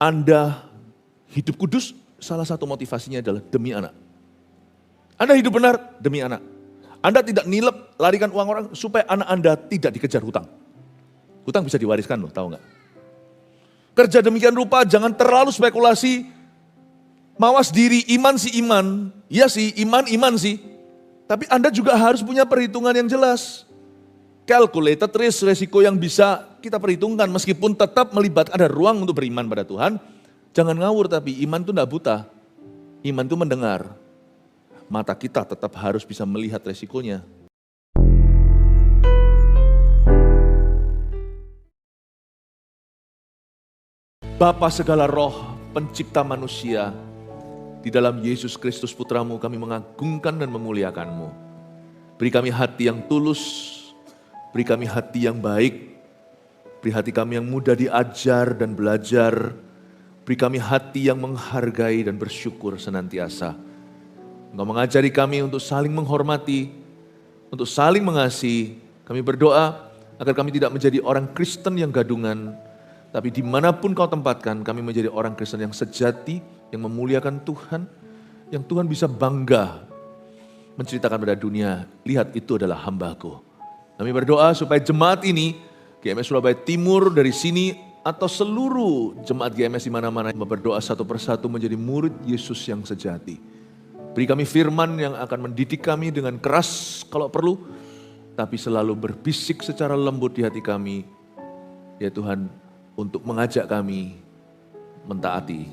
Anda hidup kudus, salah satu motivasinya adalah demi anak. Anda hidup benar demi anak. Anda tidak nilep, larikan uang orang supaya anak Anda tidak dikejar hutang. Hutang bisa diwariskan loh, tahu nggak? Kerja demikian rupa, jangan terlalu spekulasi. Mawas diri, iman sih iman. Iya sih, iman sih. Tapi Anda juga harus punya perhitungan yang jelas. Calculated risk, resiko yang bisa kita perhitungkan. Meskipun tetap melibatkan ada ruang untuk beriman pada Tuhan. Jangan ngawur, tapi iman itu enggak buta. Iman itu mendengar. Mata kita tetap harus bisa melihat resikonya. Bapa segala roh, pencipta manusia, di dalam Yesus Kristus Putramu kami mengagungkan dan memuliakan-Mu. Beri kami hati yang tulus, beri kami hati yang baik, beri hati kami yang mudah diajar dan belajar, beri kami hati yang menghargai dan bersyukur senantiasa. Engkau mengajari kami untuk saling menghormati, untuk saling mengasihi. Kami berdoa agar kami tidak menjadi orang Kristen yang gadungan, tapi dimanapun kau tempatkan, kami menjadi orang Kristen yang sejati, yang memuliakan Tuhan, yang Tuhan bisa bangga menceritakan pada dunia, lihat itu adalah hambaku. Kami berdoa supaya jemaat ini, GMS Surabaya Timur dari sini, atau seluruh jemaat GMS di mana-mana, berdoa satu persatu menjadi murid Yesus yang sejati. Beri kami firman yang akan mendidik kami dengan keras kalau perlu, tapi selalu berbisik secara lembut di hati kami, ya Tuhan, untuk mengajak kami mentaati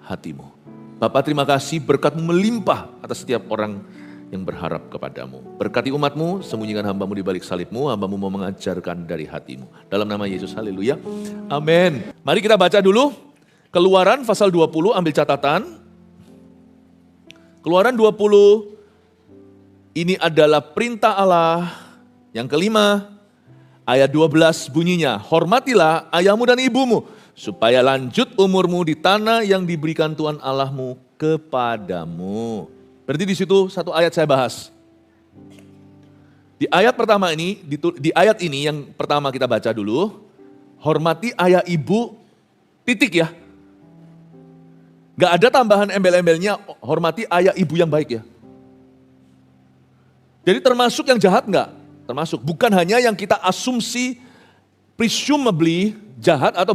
hati-Mu. Bapa, terima kasih berkat-Mu melimpah atas setiap orang yang berharap kepadamu. Berkati umat-Mu, sembunyikan hamba-Mu di balik salib-Mu, hamba-Mu mau mengajarkan dari hati-Mu. Dalam nama Yesus, haleluya. Amin. Mari kita baca dulu Keluaran pasal 20, ambil catatan. Keluaran 20, ini adalah perintah Allah yang kelima, ayat 12 bunyinya, hormatilah ayahmu dan ibumu, supaya lanjut umurmu di tanah yang diberikan Tuhan Allahmu kepadamu. Berarti di situ satu ayat saya bahas. Di ayat pertama ini, di ayat ini yang pertama kita baca dulu, hormati ayah ibu, titik ya. Gak ada tambahan embel-embelnya, hormati ayah ibu yang baik ya. Jadi termasuk yang jahat enggak? Termasuk, bukan hanya yang kita asumsi presumably jahat atau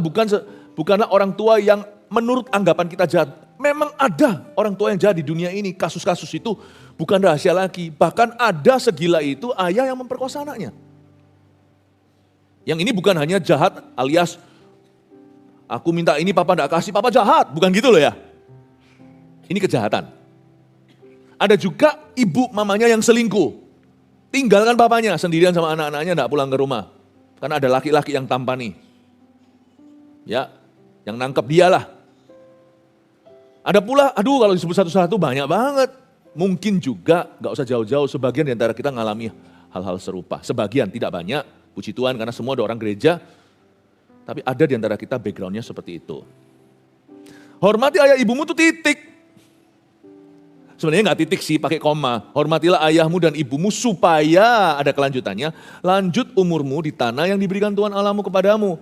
bukanlah orang tua yang menurut anggapan kita jahat. Memang ada orang tua yang jahat di dunia ini, kasus-kasus itu bukan rahasia lagi. Bahkan ada segila itu ayah yang memperkosa anaknya. Yang ini bukan hanya jahat alias aku minta ini papa enggak kasih, papa jahat. Bukan gitu loh ya. Ini kejahatan. Ada juga ibu mamanya yang selingkuh. Tinggalkan papanya sendirian sama anak-anaknya, enggak pulang ke rumah. Karena ada laki-laki yang tampan nih. Ya, yang nangkep dialah. Ada pula, kalau disebut satu-satu banyak banget. Mungkin juga, enggak usah jauh-jauh, sebagian di antara kita ngalami hal-hal serupa. Sebagian, tidak banyak, puji Tuhan karena semua ada orang gereja. Tapi ada di antara kita backgroundnya seperti itu. Hormati ayah ibumu tuh titik. Sebenarnya nggak titik sih, pakai koma. Hormatilah ayahmu dan ibumu supaya, ada kelanjutannya, lanjut umurmu di tanah yang diberikan Tuhan Allahmu kepadamu.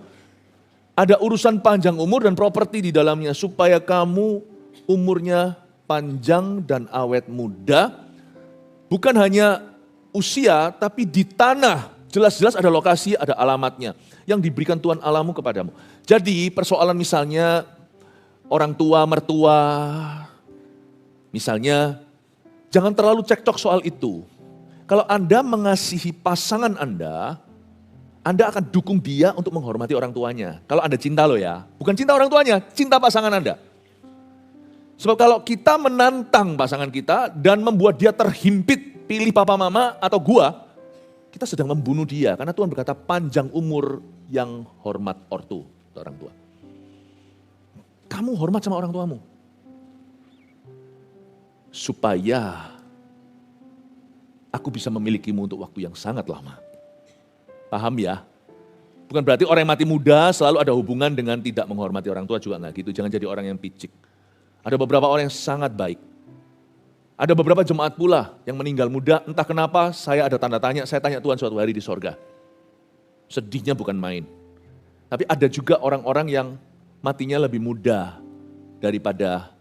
Ada urusan panjang umur dan properti di dalamnya, supaya kamu umurnya panjang dan awet muda. Bukan hanya usia, tapi di tanah. Jelas-jelas ada lokasi, ada alamatnya. Yang diberikan Tuhan Allahmu kepadamu. Jadi persoalan misalnya orang tua, mertua, misalnya, jangan terlalu cekcok soal itu. Kalau Anda mengasihi pasangan Anda akan dukung dia untuk menghormati orang tuanya. Kalau Anda cinta loh ya, bukan cinta orang tuanya, cinta pasangan Anda. Sebab kalau kita menantang pasangan kita dan membuat dia terhimpit, pilih papa mama atau gua, kita sedang membunuh dia. Karena Tuhan berkata panjang umur yang hormat ortu, orang tua. Kamu hormat sama orang tuamu. Supaya aku bisa memilikimu untuk waktu yang sangat lama. Paham ya? Bukan berarti orang yang mati muda selalu ada hubungan dengan tidak menghormati orang tua, juga enggak gitu. Jangan jadi orang yang picik. Ada beberapa orang yang sangat baik. Ada beberapa jemaat pula yang meninggal muda, entah kenapa saya ada tanda tanya, saya tanya Tuhan suatu hari di sorga. Sedihnya bukan main. Tapi ada juga orang-orang yang matinya lebih muda daripada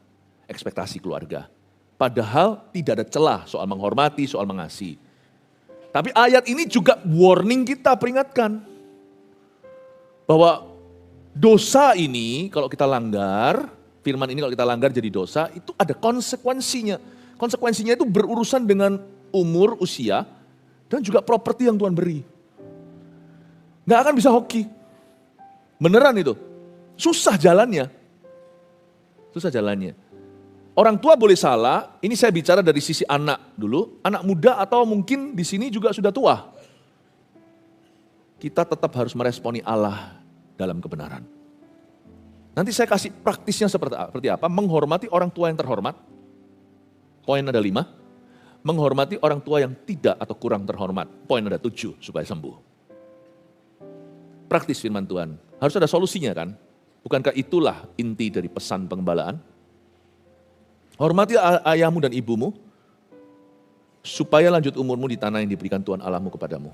ekspektasi keluarga. Padahal tidak ada celah soal menghormati, soal mengasihi. Tapi ayat ini juga warning kita, peringatkan. Bahwa dosa ini kalau kita langgar, firman ini kalau kita langgar jadi dosa, itu ada konsekuensinya. Konsekuensinya itu berurusan dengan umur, usia, dan juga properti yang Tuhan beri. Nggak akan bisa hoki. Beneran itu. Susah jalannya. Susah jalannya. Orang tua boleh salah, ini saya bicara dari sisi anak dulu, anak muda atau mungkin di sini juga sudah tua. Kita tetap harus meresponi Allah dalam kebenaran. Nanti saya kasih praktisnya seperti apa, menghormati orang tua yang terhormat. Poin ada 5, menghormati orang tua yang tidak atau kurang terhormat. Poin ada 7, supaya sembuh. Praktis firman Tuhan, harus ada solusinya kan? Bukankah itulah inti dari pesan pengembalaan? Hormati ayahmu dan ibumu, supaya lanjut umurmu di tanah yang diberikan Tuhan Allahmu kepadamu.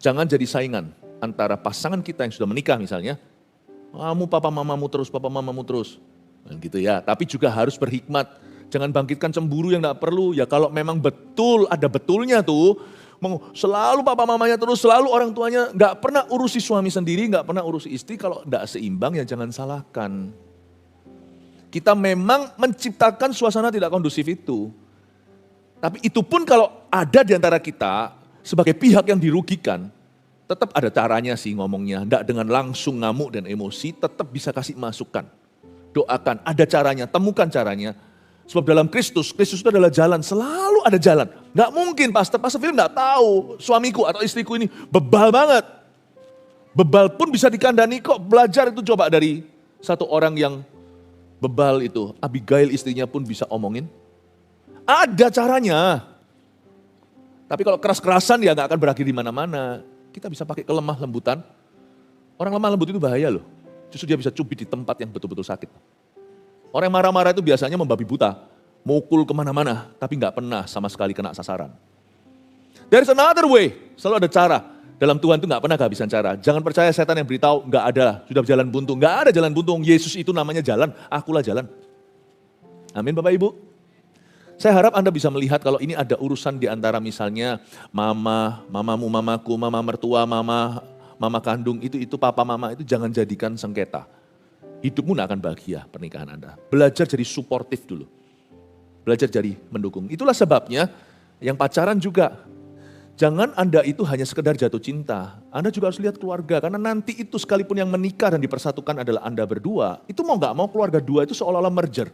Jangan jadi saingan antara pasangan kita yang sudah menikah misalnya, kamu papa mamamu terus, nah, gitu ya. Tapi juga harus berhikmat, jangan bangkitkan cemburu yang tidak perlu. Ya kalau memang betul, ada betulnya tuh, selalu papa mamanya terus, selalu orang tuanya, nggak pernah urusi suami sendiri, nggak pernah urusi istri, kalau tidak seimbang ya jangan salahkan. Kita memang menciptakan suasana tidak kondusif itu. Tapi itu pun kalau ada di antara kita sebagai pihak yang dirugikan, tetap ada caranya sih ngomongnya. Tidak dengan langsung ngamuk dan emosi, tetap bisa kasih masukan. Doakan, ada caranya, temukan caranya. Sebab dalam Kristus itu adalah jalan, selalu ada jalan. Nggak mungkin Pastor Philip nggak tahu suamiku atau istriku ini bebal banget. Bebal pun bisa dikandani kok, belajar itu coba dari satu orang yang bebal itu, Abigail istrinya pun bisa omongin. Ada caranya. Tapi kalau keras-kerasan ya nggak akan berakhir di mana-mana. Kita bisa pakai kelemah lembutan. Orang lemah lembut itu bahaya loh. Justru dia bisa cubit di tempat yang betul-betul sakit. Orang yang marah-marah itu biasanya membabi buta. Mukul kemana-mana, tapi nggak pernah sama sekali kena sasaran. There is another way. Selalu ada cara. Dalam Tuhan itu nggak pernah kehabisan cara. Jangan percaya setan yang beritahu nggak ada, sudah jalan buntu. Nggak ada jalan buntu. Yesus itu namanya jalan, akulah jalan. Amin Bapak Ibu. Saya harap Anda bisa melihat kalau ini ada urusan di antara misalnya mamamu, mamaku, mama mertua, mama kandung, itu papa mama itu jangan jadikan sengketa. Hidupmu nggak akan bahagia pernikahan Anda. Belajar jadi suportif dulu. Belajar jadi mendukung. Itulah sebabnya yang pacaran juga. Jangan Anda itu hanya sekedar jatuh cinta. Anda juga harus lihat keluarga. Karena nanti itu sekalipun yang menikah dan dipersatukan adalah Anda berdua. Itu mau gak mau keluarga dua itu seolah-olah merger.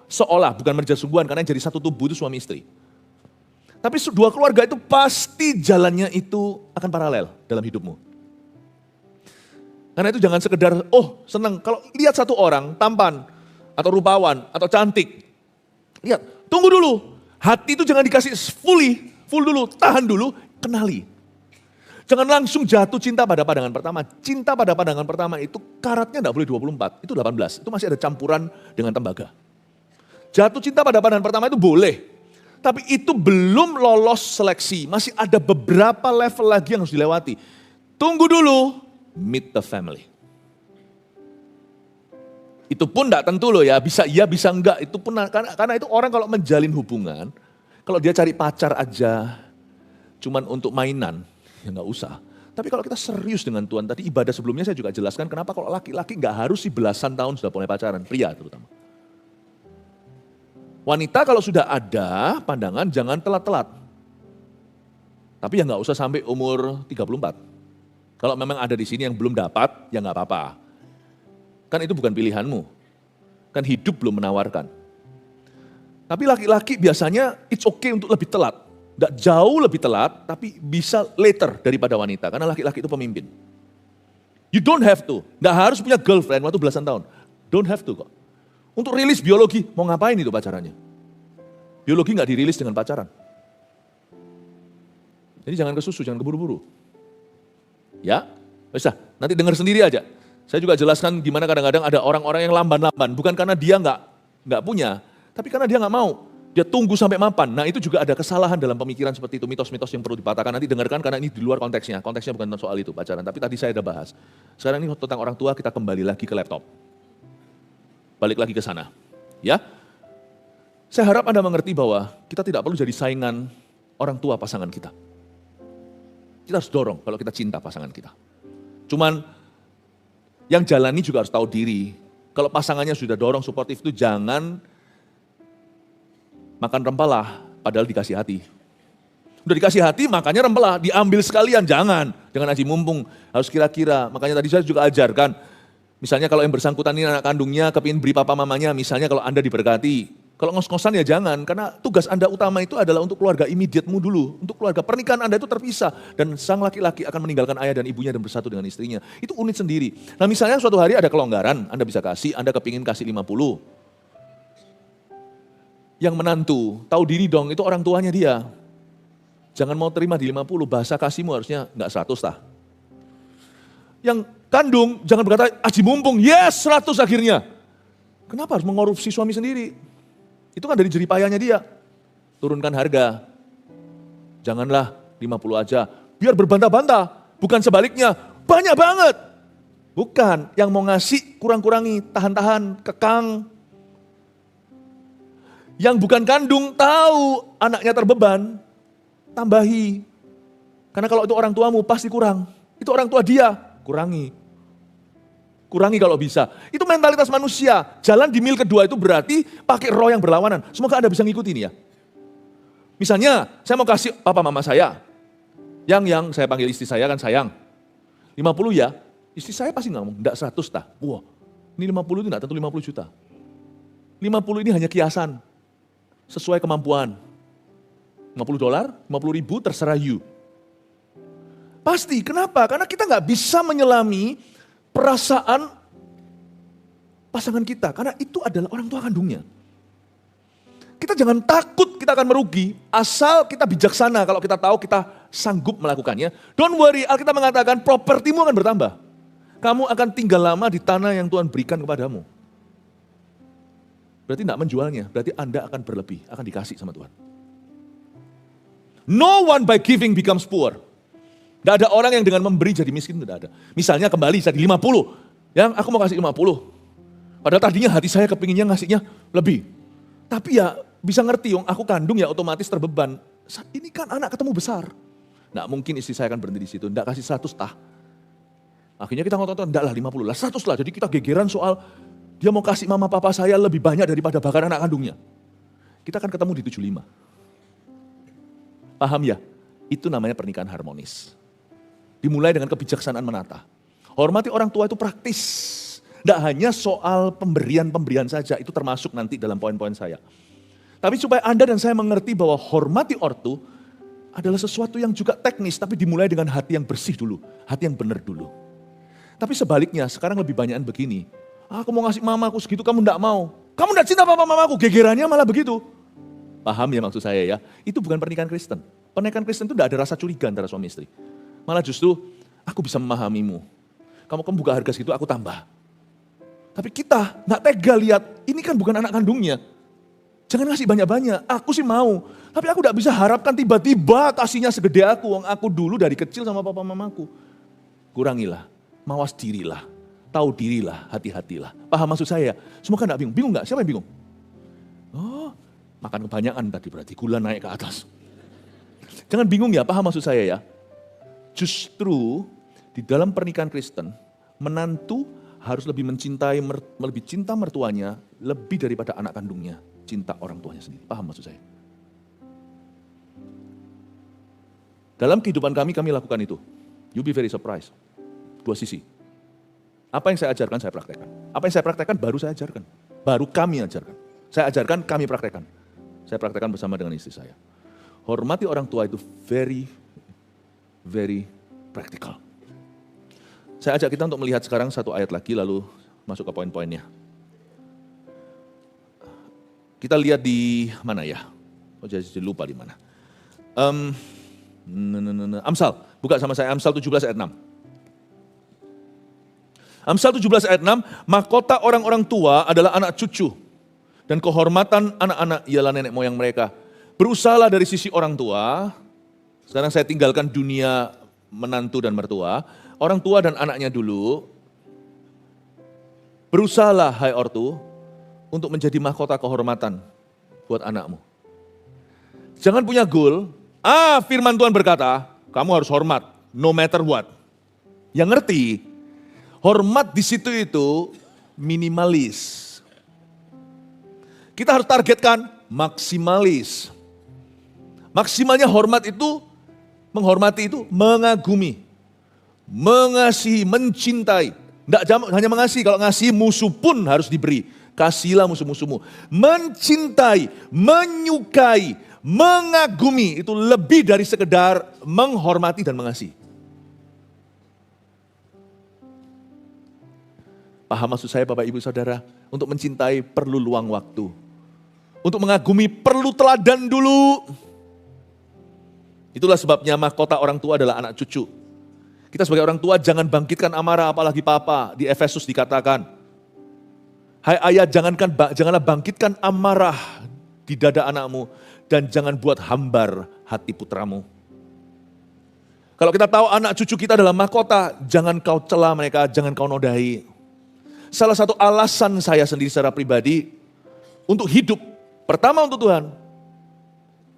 Seolah, bukan merger sungguhan. Karena yang jadi satu tubuh itu suami istri. Tapi dua keluarga itu pasti jalannya itu akan paralel dalam hidupmu. Karena itu jangan sekedar, senang. Kalau lihat satu orang tampan atau rupawan atau cantik. Lihat, tunggu dulu. Hati itu jangan dikasih full dulu, tahan dulu, kenali. Jangan langsung jatuh cinta pada pandangan pertama. Cinta pada pandangan pertama itu karatnya enggak boleh 24, itu 18. Itu masih ada campuran dengan tembaga. Jatuh cinta pada pandangan pertama itu boleh. Tapi itu belum lolos seleksi. Masih ada beberapa level lagi yang harus dilewati. Tunggu dulu, meet the family. Itu pun enggak tentu loh ya, bisa iya bisa enggak. Itu pun karena itu orang kalau menjalin hubungan, kalau dia cari pacar aja, cuman untuk mainan, ya nggak usah. Tapi kalau kita serius dengan Tuhan, tadi ibadah sebelumnya saya juga jelaskan kenapa kalau laki-laki nggak harus sih belasan tahun sudah mulai pacaran, pria terutama. Wanita kalau sudah ada pandangan jangan telat-telat. Tapi ya nggak usah sampai umur 34. Kalau memang ada di sini yang belum dapat, ya nggak apa-apa. Kan itu bukan pilihanmu. Kan hidup belum menawarkan. Tapi laki-laki biasanya it's okay untuk lebih telat. Nggak jauh lebih telat, tapi bisa later daripada wanita. Karena laki-laki itu pemimpin. You don't have to. Nggak harus punya girlfriend waktu belasan tahun. Don't have to kok. Untuk rilis biologi, mau ngapain itu pacarannya? Biologi nggak dirilis dengan pacaran. Jadi jangan kesusu, jangan keburu-buru. Ya, bisa. Nanti dengar sendiri aja. Saya juga jelaskan gimana kadang-kadang ada orang-orang yang lamban-lamban. Bukan karena dia nggak punya, tapi karena dia nggak mau. Dia tunggu sampai mapan. Nah itu juga ada kesalahan dalam pemikiran seperti itu, mitos-mitos yang perlu dipatahkan. Nanti dengarkan karena ini di luar konteksnya. Konteksnya bukan tentang soal itu pacaran, tapi tadi saya udah bahas. Sekarang ini tentang orang tua, kita kembali lagi ke laptop. Balik lagi ke sana. Ya, saya harap Anda mengerti bahwa kita tidak perlu jadi saingan orang tua pasangan kita. Kita harus dorong kalau kita cinta pasangan kita. Cuman yang jalani juga harus tahu diri. Kalau pasangannya sudah dorong suportif itu jangan makan rempah padahal dikasih hati. Udah dikasih hati makanya rempah, diambil sekalian, jangan aji mumpung, harus kira-kira. Makanya tadi saya juga ajarkan, misalnya kalau yang bersangkutan ini anak kandungnya kepingin beri papa mamanya, misalnya kalau Anda diberkati, kalau ngos-ngosan ya jangan, karena tugas Anda utama itu adalah untuk keluarga immediate-mu dulu, untuk keluarga pernikahan Anda itu terpisah, dan sang laki-laki akan meninggalkan ayah dan ibunya dan bersatu dengan istrinya. Itu unit sendiri. Nah misalnya suatu hari ada kelonggaran, Anda bisa kasih, Anda kepingin kasih 50. Yang menantu, tahu diri dong, itu orang tuanya dia. Jangan mau terima di 50, bahasa kasihmu harusnya enggak 100 tah. Yang kandung, jangan berkata, aji mumpung, yes 100 akhirnya. Kenapa harus mengkorupsi suami sendiri? Itu kan dari jeripayahnya dia. Turunkan harga. Janganlah 50 aja, biar berbantah-bantah. Bukan sebaliknya, banyak banget. Bukan, yang mau ngasih kurang-kurangi, tahan-tahan, kekang. Yang bukan kandung tahu anaknya terbeban, tambahi. Karena kalau itu orang tuamu pasti kurang. Itu orang tua dia, kurangi. Kurangi kalau bisa. Itu mentalitas manusia. Jalan di mil kedua itu berarti pakai roh yang berlawanan. Semoga Anda bisa ngikuti ini ya. Misalnya, saya mau kasih papa mama saya. Yang saya panggil istri saya kan sayang. 50 ya, istri saya pasti ngomong, enggak 100 tah. Wah, ini 50 itu enggak tentu 50 juta. 50 ini hanya kiasan. Sesuai kemampuan. $50, 50 ribu terserah you. Pasti, kenapa? Karena kita nggak bisa menyelami perasaan pasangan kita. Karena itu adalah orang tua kandungnya. Kita jangan takut kita akan merugi, asal kita bijaksana kalau kita tahu kita sanggup melakukannya. Don't worry, Alkitab mengatakan propertimu akan bertambah. Kamu akan tinggal lama di tanah yang Tuhan berikan kepadamu. Berarti tidak menjualnya, berarti Anda akan berlebih, akan dikasih sama Tuhan. No one by giving becomes poor. Tidak ada orang yang dengan memberi jadi miskin, tidak ada. Misalnya kembali saya di 50, yang aku mau kasih 50. Padahal tadinya hati saya kepinginnya ngasihnya lebih. Tapi ya bisa ngerti, aku kandung ya otomatis terbeban. Ini kan anak ketemu besar. Nggak mungkin istri saya akan berhenti di situ, nggak kasih 100 tah. Akhirnya kita ngotot-ngotot, enggak lah 50 lah, 100 lah. Jadi kita gegeran soal dia mau kasih mama papa saya lebih banyak daripada bahkan anak kandungnya. Kita akan ketemu di 75. Paham ya? Itu namanya pernikahan harmonis. Dimulai dengan kebijaksanaan menata. Hormati orang tua itu praktis. Tidak hanya soal pemberian-pemberian saja, itu termasuk nanti dalam poin-poin saya. Tapi supaya Anda dan saya mengerti bahwa hormati ortu adalah sesuatu yang juga teknis, tapi dimulai dengan hati yang bersih dulu, hati yang benar dulu. Tapi sebaliknya, sekarang lebih banyakan begini. Aku mau ngasih mamaku segitu, kamu enggak mau. Kamu enggak cinta papa mamaku, gegerannya malah begitu. Paham ya maksud saya ya? Itu bukan pernikahan Kristen. Pernikahan Kristen itu enggak ada rasa curiga antara suami istri. Malah justru, aku bisa memahamimu. Kamu buka harga segitu, aku tambah. Tapi kita enggak tega lihat, ini kan bukan anak kandungnya. Jangan ngasih banyak-banyak, aku sih mau. Tapi aku enggak bisa harapkan tiba-tiba kasihnya segede aku. Aku dulu dari kecil sama papa mamaku. Kurangilah, mawas dirilah. Tahu dirilah, hati-hatilah. Paham maksud saya? Semua kan enggak bingung. Bingung enggak? Siapa yang bingung? Oh, makan kebanyakan tadi berarti, gula naik ke atas. Jangan bingung ya, paham maksud saya ya? Justru di dalam pernikahan Kristen, menantu harus lebih mencintai, lebih cinta mertuanya, lebih daripada anak kandungnya, cinta orang tuanya sendiri. Paham maksud saya? Dalam kehidupan kami lakukan itu. You'll be very surprised. Dua sisi. Apa yang saya ajarkan, saya praktekkan. Apa yang saya praktekkan, baru saya ajarkan. Baru kami ajarkan. Saya ajarkan, kami praktekkan. Saya praktekkan bersama dengan istri saya. Hormati orang tua itu very, very practical. Saya ajak kita untuk melihat sekarang satu ayat lagi, lalu masuk ke poin-poinnya. Kita lihat di mana ya? Oh, jadi lupa di mana. Amsal, buka sama saya Amsal 17 ayat 6. Amsal 17 ayat 6, mahkota orang-orang tua adalah anak cucu. Dan kehormatan anak-anak ialah nenek moyang mereka. Berusahalah dari sisi orang tua. Sekarang saya tinggalkan dunia menantu dan mertua. Orang tua dan anaknya dulu. Berusahalah hai ortu untuk menjadi mahkota kehormatan buat anakmu. Jangan punya goal, firman Tuhan berkata, kamu harus hormat, no matter what. Yang ngerti, hormat di situ itu minimalis. Kita harus targetkan maksimalis. Maksimalnya hormat itu, menghormati itu mengagumi, mengasihi, mencintai. Tidak hanya mengasihi, kalau ngasih musuh pun harus diberi. Kasihlah musuh-musuhmu. Mencintai, menyukai, mengagumi itu lebih dari sekedar menghormati dan mengasihi. Paham maksud saya Bapak Ibu Saudara? Untuk mencintai perlu luang waktu. Untuk mengagumi perlu teladan dulu. Itulah sebabnya mahkota orang tua adalah anak cucu. Kita sebagai orang tua jangan bangkitkan amarah apalagi papa. Di Efesus dikatakan, hai ayah janganlah bangkitkan amarah di dada anakmu dan jangan buat hambar hati putramu. Kalau kita tahu anak cucu kita adalah mahkota, jangan kau cela mereka, jangan kau nodai. Salah satu alasan saya sendiri secara pribadi untuk hidup, pertama untuk Tuhan,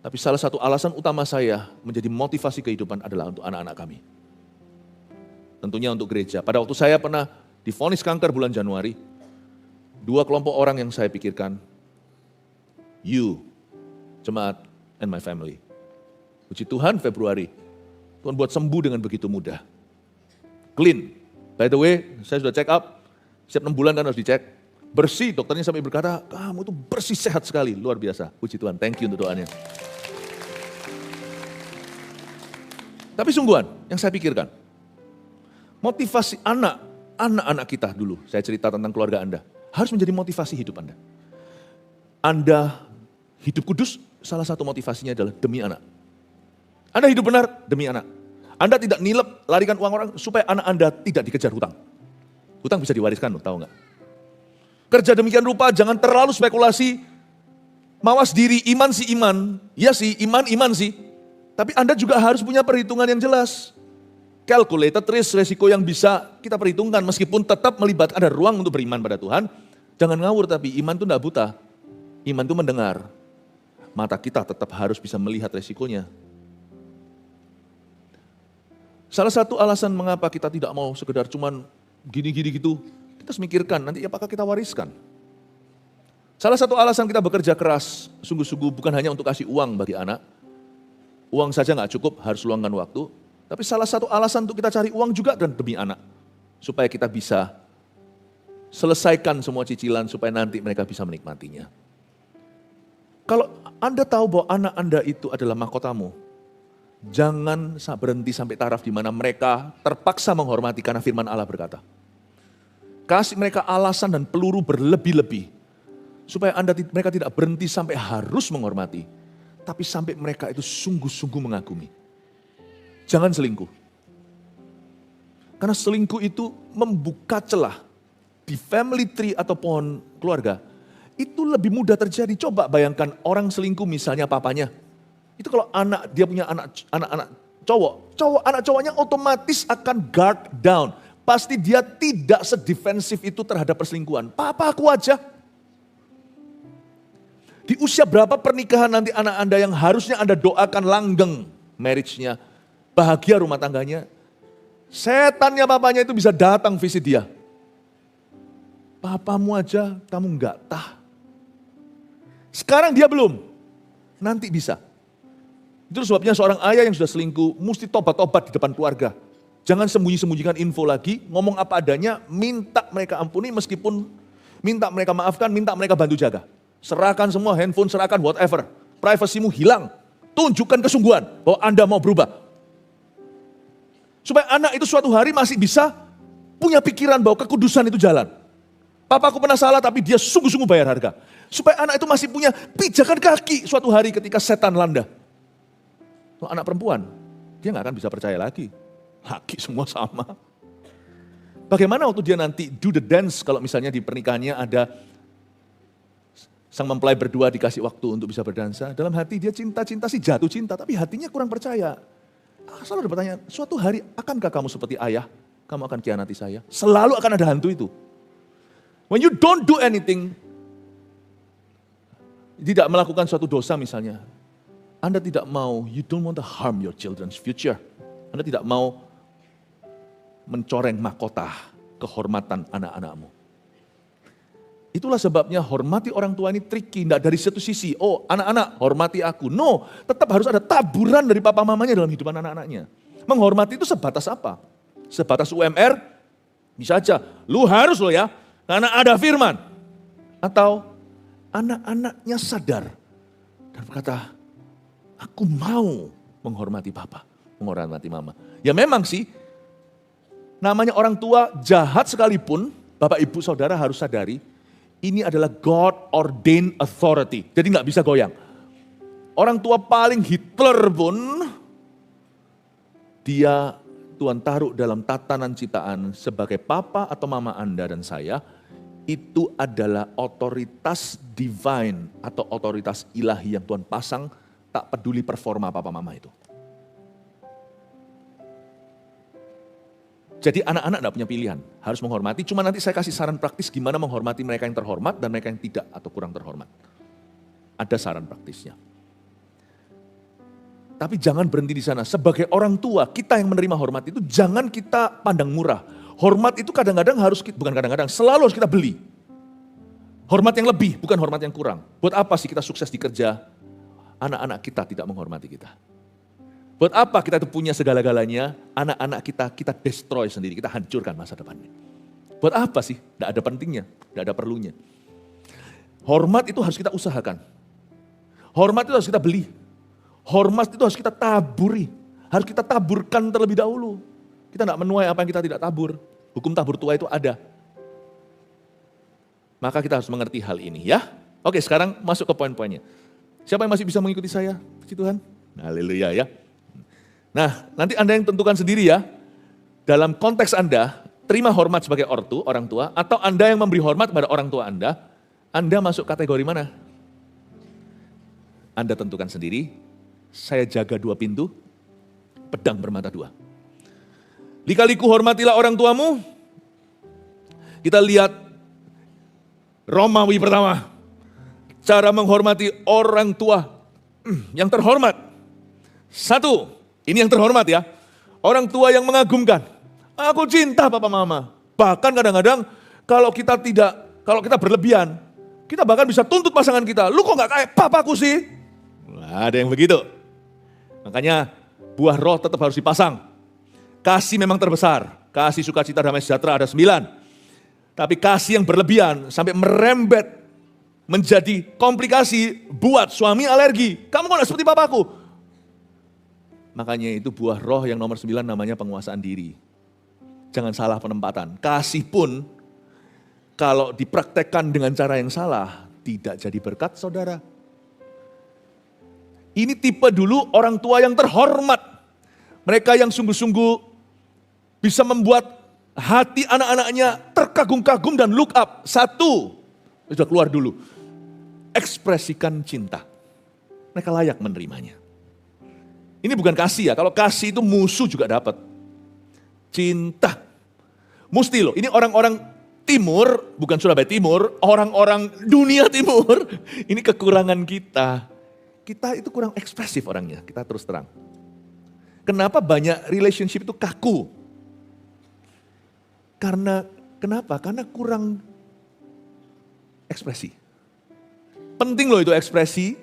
tapi salah satu alasan utama saya menjadi motivasi kehidupan adalah untuk anak-anak kami. Tentunya untuk gereja. Pada waktu saya pernah divonis kanker bulan Januari, 2 kelompok orang yang saya pikirkan, you, jemaat, and my family. Puji Tuhan Februari, Tuhan buat sembuh dengan begitu mudah. Clean. By the way, saya sudah check up, setiap 6 bulan kan harus dicek. Bersih, dokternya sampai berkata, kamu itu bersih sehat sekali, luar biasa. Puji Tuhan, thank you untuk doanya. Tapi sungguhan, yang saya pikirkan, motivasi anak-anak kita dulu, saya cerita tentang keluarga Anda, harus menjadi motivasi hidup Anda. Anda hidup kudus, salah satu motivasinya adalah demi anak. Anda hidup benar demi anak. Anda tidak nilep, larikan uang orang supaya anak Anda tidak dikejar hutang. Hutang bisa diwariskan loh, tahu nggak? Kerja demikian rupa, jangan terlalu spekulasi, mawas diri, iman sih iman. Ya sih, iman sih. Tapi Anda juga harus punya perhitungan yang jelas. Calculated risk, resiko yang bisa kita perhitungkan meskipun tetap melibatkan ada ruang untuk beriman pada Tuhan. Jangan ngawur tapi iman itu tidak buta. Iman itu mendengar. Mata kita tetap harus bisa melihat resikonya. Salah satu alasan mengapa kita tidak mau sekedar cuman gini-gini gitu, kita harus mikirkan nanti apakah kita wariskan. Salah satu alasan kita bekerja keras, sungguh-sungguh bukan hanya untuk kasih uang bagi anak. Uang saja nggak cukup, harus luangkan waktu. Tapi salah satu alasan untuk kita cari uang juga dan demi anak. Supaya kita bisa selesaikan semua cicilan supaya nanti mereka bisa menikmatinya. Kalau Anda tahu bahwa anak Anda itu adalah mahkotamu, jangan berhenti sampai taraf di mana mereka terpaksa menghormati karena firman Allah berkata. Kasih mereka alasan dan peluru berlebih-lebih. Supaya mereka tidak berhenti sampai harus menghormati. Tapi sampai mereka itu sungguh-sungguh mengagumi. Jangan selingkuh. Karena selingkuh itu membuka celah di family tree atau pohon keluarga. Itu lebih mudah terjadi. Coba bayangkan orang selingkuh misalnya papanya. Itu kalau dia punya anak anak cowoknya otomatis akan guard down. Pasti dia tidak sedefensif itu terhadap perselingkuhan. Papa aku aja. Di usia berapa pernikahan nanti anak Anda yang harusnya Anda doakan langgeng marriage-nya. Bahagia rumah tangganya, setannya papanya itu bisa datang visit dia. Papamu aja kamu enggak tah. Sekarang dia belum, nanti bisa. Itu sebabnya seorang ayah yang sudah selingkuh mesti tobat-tobat di depan keluarga. Jangan sembunyi-sembunyikan info lagi, ngomong apa adanya, minta mereka ampuni meskipun minta mereka maafkan, minta mereka bantu jaga. Serahkan semua handphone, serahkan whatever. Privasimu hilang, tunjukkan kesungguhan bahwa Anda mau berubah. Supaya anak itu suatu hari masih bisa punya pikiran bahwa kekudusan itu jalan. Papaku pernah salah tapi dia sungguh-sungguh bayar harga. Supaya anak itu masih punya pijakan kaki suatu hari ketika setan landa. Kalau anak perempuan, dia gak akan bisa percaya lagi. Laki semua sama. Bagaimana waktu dia nanti do the dance kalau misalnya di pernikahannya ada Sang mempelai berdua dikasih waktu untuk bisa berdansa. Dalam hati dia cinta-cinta sih, jatuh cinta, tapi hatinya kurang percaya. Selalu ada pertanyaan, suatu hari akankah kamu seperti ayah? Kamu akan khianati saya? Selalu akan ada hantu itu. When you don't do anything, tidak melakukan suatu dosa misalnya, Anda tidak mau, you don't want to harm your children's future. Anda tidak mau mencoreng mahkota kehormatan anak-anakmu. Itulah sebabnya hormati orang tua ini tricky, tidak dari satu sisi, oh anak-anak hormati aku. No, tetap harus ada taburan dari papa mamanya dalam hidup anak-anaknya. Menghormati itu sebatas apa? Sebatas UMR? Bisa aja, lu harus lo ya, karena ada firman. Atau anak-anaknya sadar dan berkata, aku mau menghormati papa, menghormati mama. Ya memang sih, namanya orang tua jahat sekalipun, Bapak Ibu Saudara harus sadari, ini adalah God ordained authority. Jadi nggak bisa goyang. Orang tua paling Hitler pun, dia Tuhan taruh dalam tatanan ciptaan sebagai papa atau mama Anda dan saya, itu adalah otoritas divine atau otoritas ilahi yang Tuhan pasang, tak peduli performa papa mama itu. Jadi anak-anak tidak punya pilihan, harus menghormati. Cuma nanti saya kasih saran praktis gimana menghormati mereka yang terhormat dan mereka yang tidak atau kurang terhormat. Ada saran praktisnya. Tapi jangan berhenti di sana. Sebagai orang tua, kita yang menerima hormat itu jangan kita pandang murah. Hormat itu kadang-kadang harus, bukan kadang-kadang, selalu harus kita beli. Hormat yang lebih, bukan hormat yang kurang. Buat apa sih kita sukses di kerja, anak-anak kita tidak menghormati kita? Buat apa kita itu punya segala-galanya, anak-anak kita destroy sendiri, kita hancurkan masa depannya. Buat apa sih? Tidak ada pentingnya, tidak ada perlunya. Hormat itu harus kita usahakan. Hormat itu harus kita beli. Hormat itu harus kita taburi. Harus kita taburkan terlebih dahulu. Kita tidak menuai apa yang kita tidak tabur. Hukum tabur tua itu ada. Maka kita harus mengerti hal ini ya. Oke, sekarang masuk ke poin-poinnya. Siapa yang masih bisa mengikuti saya? Puji Tuhan. Haleluya ya. Nah, nanti Anda yang tentukan sendiri ya, dalam konteks Anda, terima hormat sebagai ortu, orang tua, atau Anda yang memberi hormat kepada orang tua Anda masuk kategori mana? Anda tentukan sendiri, saya jaga dua pintu, pedang bermata dua. Lika-liku hormatilah orang tuamu, kita lihat Romawi pertama, cara menghormati orang tua yang terhormat. Satu, ini yang terhormat ya. Orang tua yang mengagumkan. Aku cinta papa mama. Bahkan kadang-kadang kalau kita berlebihan, kita bahkan bisa tuntut pasangan kita. Lu kok gak kayak papaku sih? Nah, ada yang begitu. Makanya buah roh tetap harus dipasang. Kasih memang terbesar. Kasih, sukacita, damai sejahtera ada 9. Tapi kasih yang berlebihan sampai merembet menjadi komplikasi buat suami alergi. Kamu kok gak seperti papaku? Makanya itu buah roh yang nomor 9 namanya penguasaan diri. Jangan salah penempatan. Kasih pun kalau dipraktekkan dengan cara yang salah, tidak jadi berkat saudara. Ini tipe dulu orang tua yang terhormat. Mereka yang sungguh-sungguh bisa membuat hati anak-anaknya terkagum-kagum dan look up. Satu, sudah keluar dulu. Ekspresikan cinta. Mereka layak menerimanya. Ini bukan kasih ya, kalau kasih itu musuh juga dapat. Cinta. Mesti loh, ini orang-orang timur, bukan Surabaya Timur, orang-orang dunia timur, ini kekurangan kita. Kita itu kurang ekspresif orangnya, kita terus terang. Kenapa banyak relationship itu kaku? Kenapa? Karena kurang ekspresi. Penting loh itu ekspresi.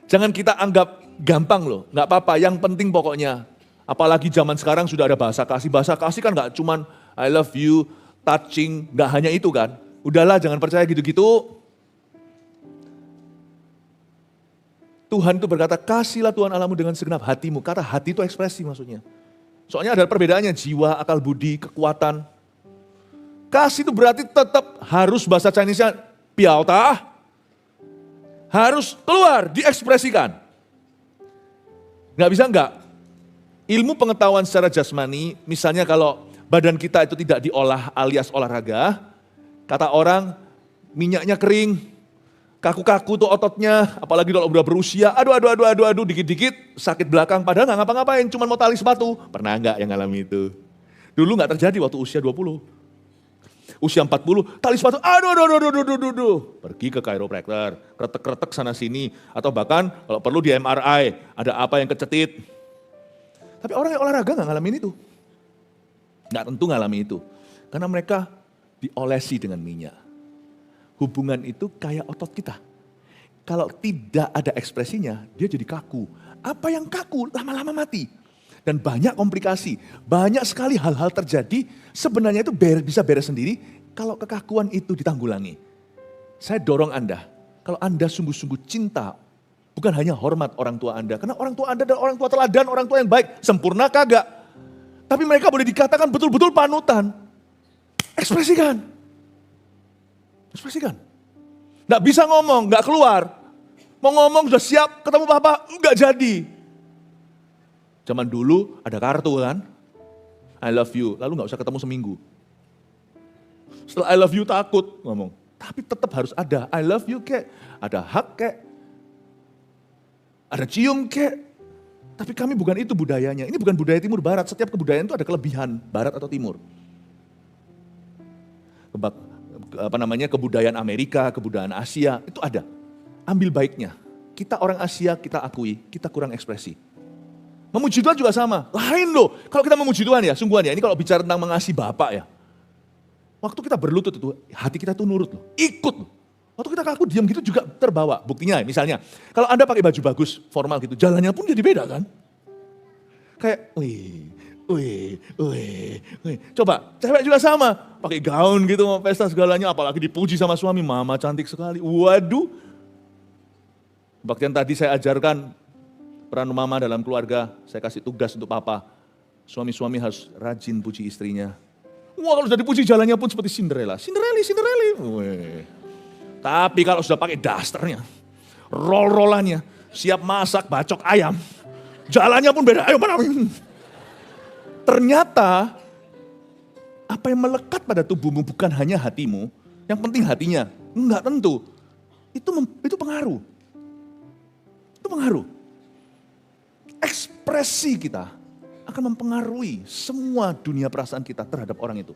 Jangan kita anggap gampang loh, gak apa-apa, yang penting pokoknya. Apalagi zaman sekarang sudah ada bahasa kasih. Bahasa kasih kan gak cuman I love you, touching, gak hanya itu kan. Udahlah jangan percaya gitu-gitu. Tuhan itu berkata, kasihlah Tuhan Allahmu dengan segenap hatimu. Kata hati itu ekspresi maksudnya. Soalnya ada perbedaannya, jiwa, akal budi, kekuatan. Kasih itu berarti tetap harus bahasa Chinese-nya piaotah. Harus keluar, diekspresikan. Nggak bisa enggak. Ilmu pengetahuan secara jasmani, misalnya kalau badan kita itu tidak diolah alias olahraga, kata orang minyaknya kering, Kaku-kaku tuh ototnya, apalagi kalau udah berusia, aduh, dikit-dikit sakit belakang, padahal nggak ngapa-ngapain, cuma mau tali sepatu. Pernah nggak yang ngalami itu? Dulu nggak terjadi waktu usia 20. Usia 40, tali sepatu, aduh. Pergi ke chiropractor, kretek-kretek sana sini, atau bahkan kalau perlu di MRI, ada apa yang kecetit. Tapi orang yang olahraga nggak ngalamin itu. Nggak tentu ngalami itu. Karena mereka diolesi dengan minyak. Hubungan itu kayak otot kita. Kalau tidak ada ekspresinya, dia jadi kaku. Apa yang kaku lama-lama mati. Dan banyak komplikasi, banyak sekali hal-hal terjadi, sebenarnya itu bisa beres sendiri kalau kekakuan itu ditanggulangi. Saya dorong Anda, kalau Anda sungguh-sungguh cinta, bukan hanya hormat orang tua Anda, karena orang tua Anda adalah orang tua teladan, orang tua yang baik, sempurna kagak. Tapi mereka boleh dikatakan betul-betul panutan. Ekspresikan. Nggak bisa ngomong, nggak keluar. Mau ngomong sudah siap, ketemu papa, nggak jadi. Zaman dulu ada kartu kan, I love you, lalu nggak usah ketemu seminggu. Setelah I love you takut ngomong, tapi tetap harus ada I love you kek, ada hak kek, ada cium kek. Tapi kami bukan itu budayanya, ini bukan budaya timur barat, setiap kebudayaan itu ada kelebihan barat atau timur. Kebudayaan Amerika, kebudayaan Asia, itu ada. Ambil baiknya. Kita orang Asia, kita akui, kita kurang ekspresi. Memuji Tuhan juga sama. Lain loh. Kalau kita memuji Tuhan ya, sungguhan ya, ini kalau bicara tentang mengasihi Bapak ya. Waktu kita berlutut itu, hati kita tuh nurut loh. Ikut loh. Waktu kita kaku diam gitu juga terbawa. Buktinya misalnya, kalau Anda pakai baju bagus, formal gitu, jalannya pun jadi beda kan. Kayak, wih. Coba, cewek juga sama. Pakai gaun gitu, mau pesta segalanya, apalagi dipuji sama suami, mama cantik sekali. Waduh. Kebaktian tadi saya ajarkan, peran mama dalam keluarga, saya kasih tugas untuk papa. Suami-suami harus rajin puji istrinya. Wah kalau sudah dipuji jalannya pun seperti Cinderella. Wih. Tapi kalau sudah pakai dasternya, roll-rollannya, siap masak bacok ayam, jalannya pun beda. Ayo mana? Ternyata apa yang melekat pada tubuhmu bukan hanya hatimu, yang penting hatinya. Enggak tentu. Itu pengaruh. Itu pengaruh. Ekspresi kita akan mempengaruhi semua dunia perasaan kita terhadap orang itu.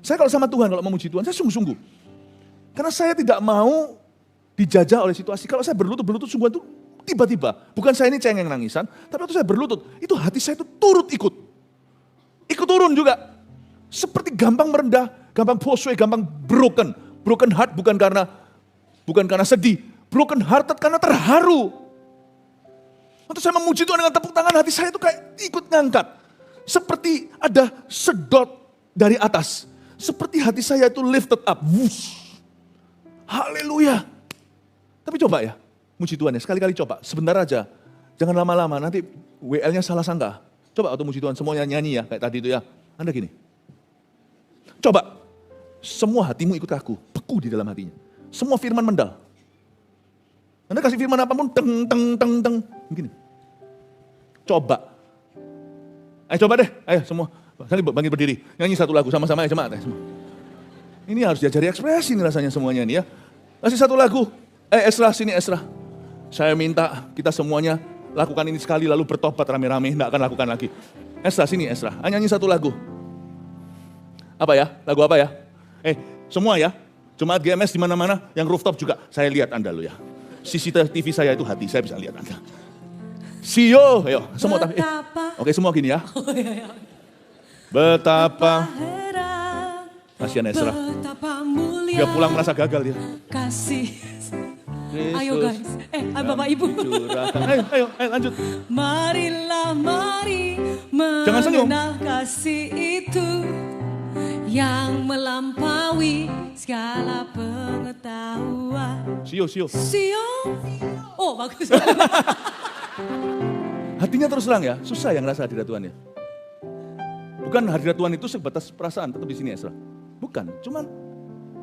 Saya kalau sama Tuhan, kalau memuji Tuhan, saya sungguh-sungguh. Karena saya tidak mau dijajah oleh situasi. Kalau saya berlutut sungguh itu tiba-tiba. Bukan saya ini cengeng nangisan, tapi waktu saya berlutut, itu hati saya itu turut ikut. Ikut turun juga. Seperti gampang merendah, gampang poswe, gampang broken. Broken heart bukan karena sedih. Broken hearted karena terharu. Waktu saya memuji Tuhan dengan tepuk tangan, hati saya itu kayak ikut ngangkat. Seperti ada sedot dari atas. Seperti hati saya itu lifted up. Wush. Haleluya. Tapi coba ya, muji Tuhan ya, sekali-kali coba. Sebentar aja, jangan lama-lama, nanti WL-nya salah sangka. Coba waktu muji Tuhan, semuanya nyanyi ya, kayak tadi itu ya. Anda gini. Coba, semua hatimu ikut kaku, beku di dalam hatinya. Semua firman mendal. Anda kasih firman apapun, teng. Begini. Coba. Coba deh, ayo semua. Kali bangkit berdiri, nyanyi satu lagu sama-sama ya jemaat. Ini harus diajari ekspresi nih rasanya semuanya nih ya. Kasih satu lagu. Esra, sini Esra. Saya minta kita semuanya lakukan ini sekali lalu bertobat rame-rame, enggak akan lakukan lagi. Esra, sini Esra. Nyanyi satu lagu. Apa ya? Lagu apa ya? Semua ya. Jemaat GMS di mana-mana, yang rooftop juga. Saya lihat Anda lo ya. CCTV saya itu hati, saya bisa lihat Anda. Sio, ayo semua tapi. Oke semua gini ya. Betapa kasihan Esra. Dia pulang merasa gagal dia. Kasih. Ayo guys, Bapak Ibu. Ayo lanjut. Marilah mari Jangan senyum. mengenal kasih itu yang melampaui segala pengetahuan. Sio. Oh bagus. Hatinya terus terang ya, susah yang rasa hadirat Tuhan ya. Bukan hadirat Tuhan itu sebatas perasaan, tetap di sini Esra. Bukan, cuman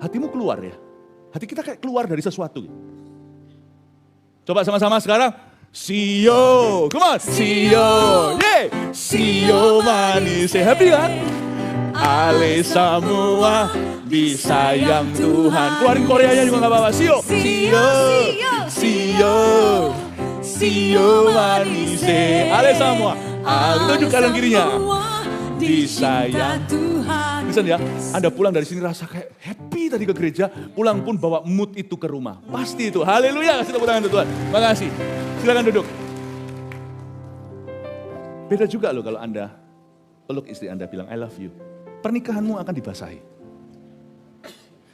hatimu keluar ya. Hati kita kayak keluar dari sesuatu. Coba sama-sama sekarang. Sio, come on. Sio, yeah. Sio manis. Happy kan? Ale semua disayang Tuhan. Keluarin Koreanya juga gak apa-apa. Sio, sio, sio, sio manise. Ale semua. Tunjuk kanan kirinya. Disayang Tuhan. Listen ya, Anda pulang dari sini rasa kayak happy tadi ke gereja, pulang pun bawa mood itu ke rumah. Pasti itu. Haleluya, kasih tepuk tangan untuk Tuhan. Makasih. Silakan duduk. Beda juga loh kalau Anda peluk istri Anda bilang I love you. Pernikahanmu akan dibasahi.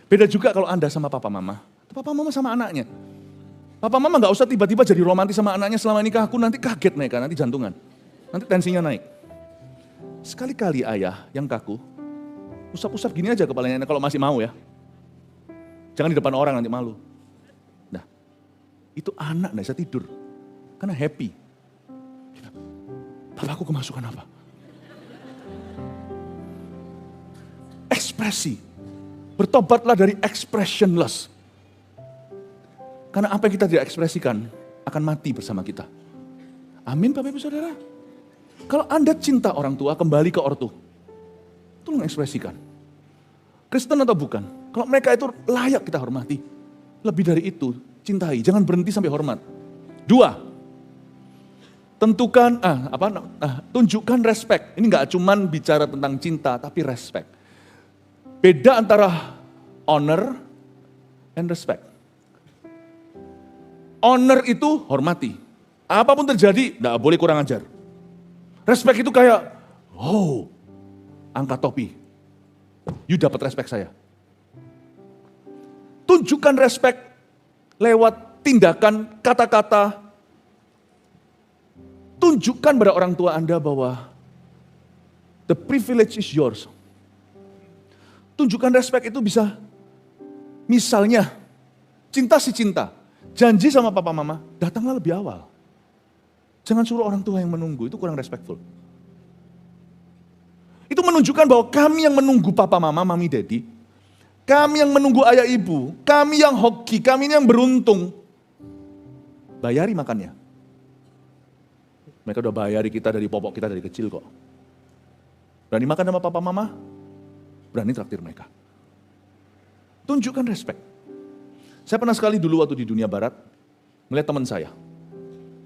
Beda juga kalau Anda sama papa mama. Papa mama sama anaknya. Papa mama gak usah tiba-tiba jadi romantis sama anaknya selama nikahku, nanti kaget mereka, nanti jantungan. Nanti tensinya naik. Sekali-kali ayah yang kaku, usap-usap gini aja kepalanya kalau masih mau ya. Jangan di depan orang nanti malu. Nah, itu anak gak bisa tidur. Karena happy. Papaku kemasukan apa? Ekspresi. Bertobatlah dari expressionless. Karena apa yang kita tidak ekspresikan akan mati bersama kita. Amin Bapak Ibu Saudara. Kalau Anda cinta orang tua, kembali ke ortu. Tolong ekspresikan. Kristen atau bukan, kalau mereka itu layak kita hormati. Lebih dari itu, cintai. Jangan berhenti sampai hormat. 2, tunjukkan respect. Ini gak cuman bicara tentang cinta, tapi respect. Beda antara honor and respect. Honor itu hormati. Apapun terjadi, gak boleh kurang ajar. Respect itu kayak, angkat topi. You dapat respect saya. Tunjukkan respect lewat tindakan, kata-kata. Tunjukkan pada orang tua Anda bahwa the privilege is yours. Tunjukkan respect itu bisa, misalnya, cinta si cinta. Janji sama papa mama, datanglah lebih awal. Jangan suruh orang tua yang menunggu, itu kurang respectful. Itu menunjukkan bahwa kami yang menunggu papa mama, mami, daddy. Kami yang menunggu ayah ibu, kami yang hoki, kami yang beruntung. Bayari makannya. Mereka udah bayari kita dari popok kita dari kecil kok. Berani makan sama papa mama, berani traktir mereka. Tunjukkan respect. Saya pernah sekali dulu waktu di dunia barat, melihat teman saya.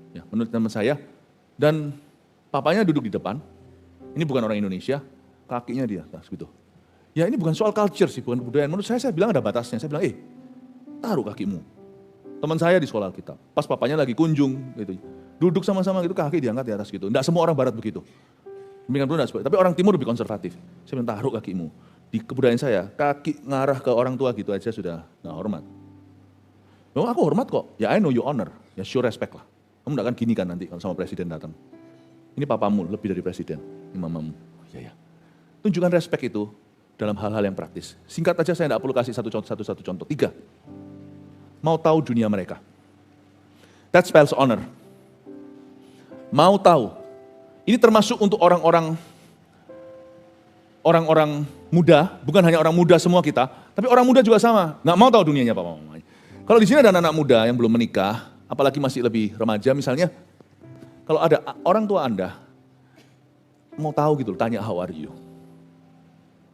Ya, menurut teman saya, dan papanya duduk di depan, ini bukan orang Indonesia, kakinya di atas gitu. Ya ini bukan soal culture sih, bukan kebudayaan. Menurut saya bilang ada batasnya. Saya bilang, taruh kakimu. Teman saya di sekolah kita, pas papanya lagi kunjung gitu. Duduk sama-sama gitu, kaki diangkat di atas gitu. Enggak semua orang barat begitu. Tapi orang timur lebih konservatif. Saya bilang, taruh kakimu. Di kebudayaan saya, kaki ngarah ke orang tua gitu aja sudah nggak hormat. Oh, aku hormat kok. Ya I know you honor. Ya sure respect lah. Kamu enggak akan gini kan nanti kalau sama presiden datang. Ini papamu lebih dari presiden, ini mamamu. Ya. Tunjukkan respect itu dalam hal-hal yang praktis. Singkat aja, saya enggak perlu kasih satu contoh. 3. Mau tahu dunia mereka. That spells honor. Mau tahu. Ini termasuk untuk orang-orang muda, bukan hanya orang muda semua kita, tapi orang muda juga sama. Nggak mau tahu dunianya papa mamanya. Kalau di sini ada anak-anak muda yang belum menikah, apalagi masih lebih remaja misalnya, kalau ada orang tua Anda, mau tahu gitu, tanya how are you?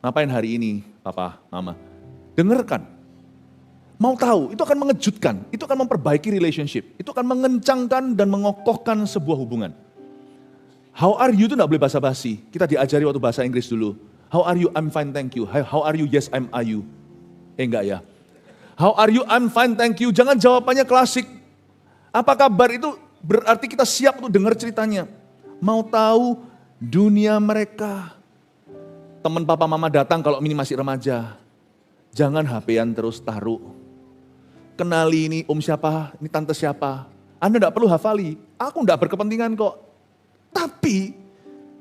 Ngapain hari ini papa, mama? Dengarkan. Mau tahu, itu akan mengejutkan, itu akan memperbaiki relationship, itu akan mengencangkan dan mengokohkan sebuah hubungan. How are you itu gak boleh basa-basi, kita diajari waktu bahasa Inggris dulu. How are you? I'm fine, thank you. How are you? Yes, I'm are you. Enggak ya. How are you? I'm fine, thank you. Jangan jawabannya klasik. Apa kabar itu berarti kita siap untuk dengar ceritanya. Mau tahu dunia mereka. Teman papa mama datang kalau ini masih remaja. Jangan HP-an terus taruh. Kenali ini om siapa, ini tante siapa. Anda enggak perlu hafali. Aku enggak berkepentingan kok. Tapi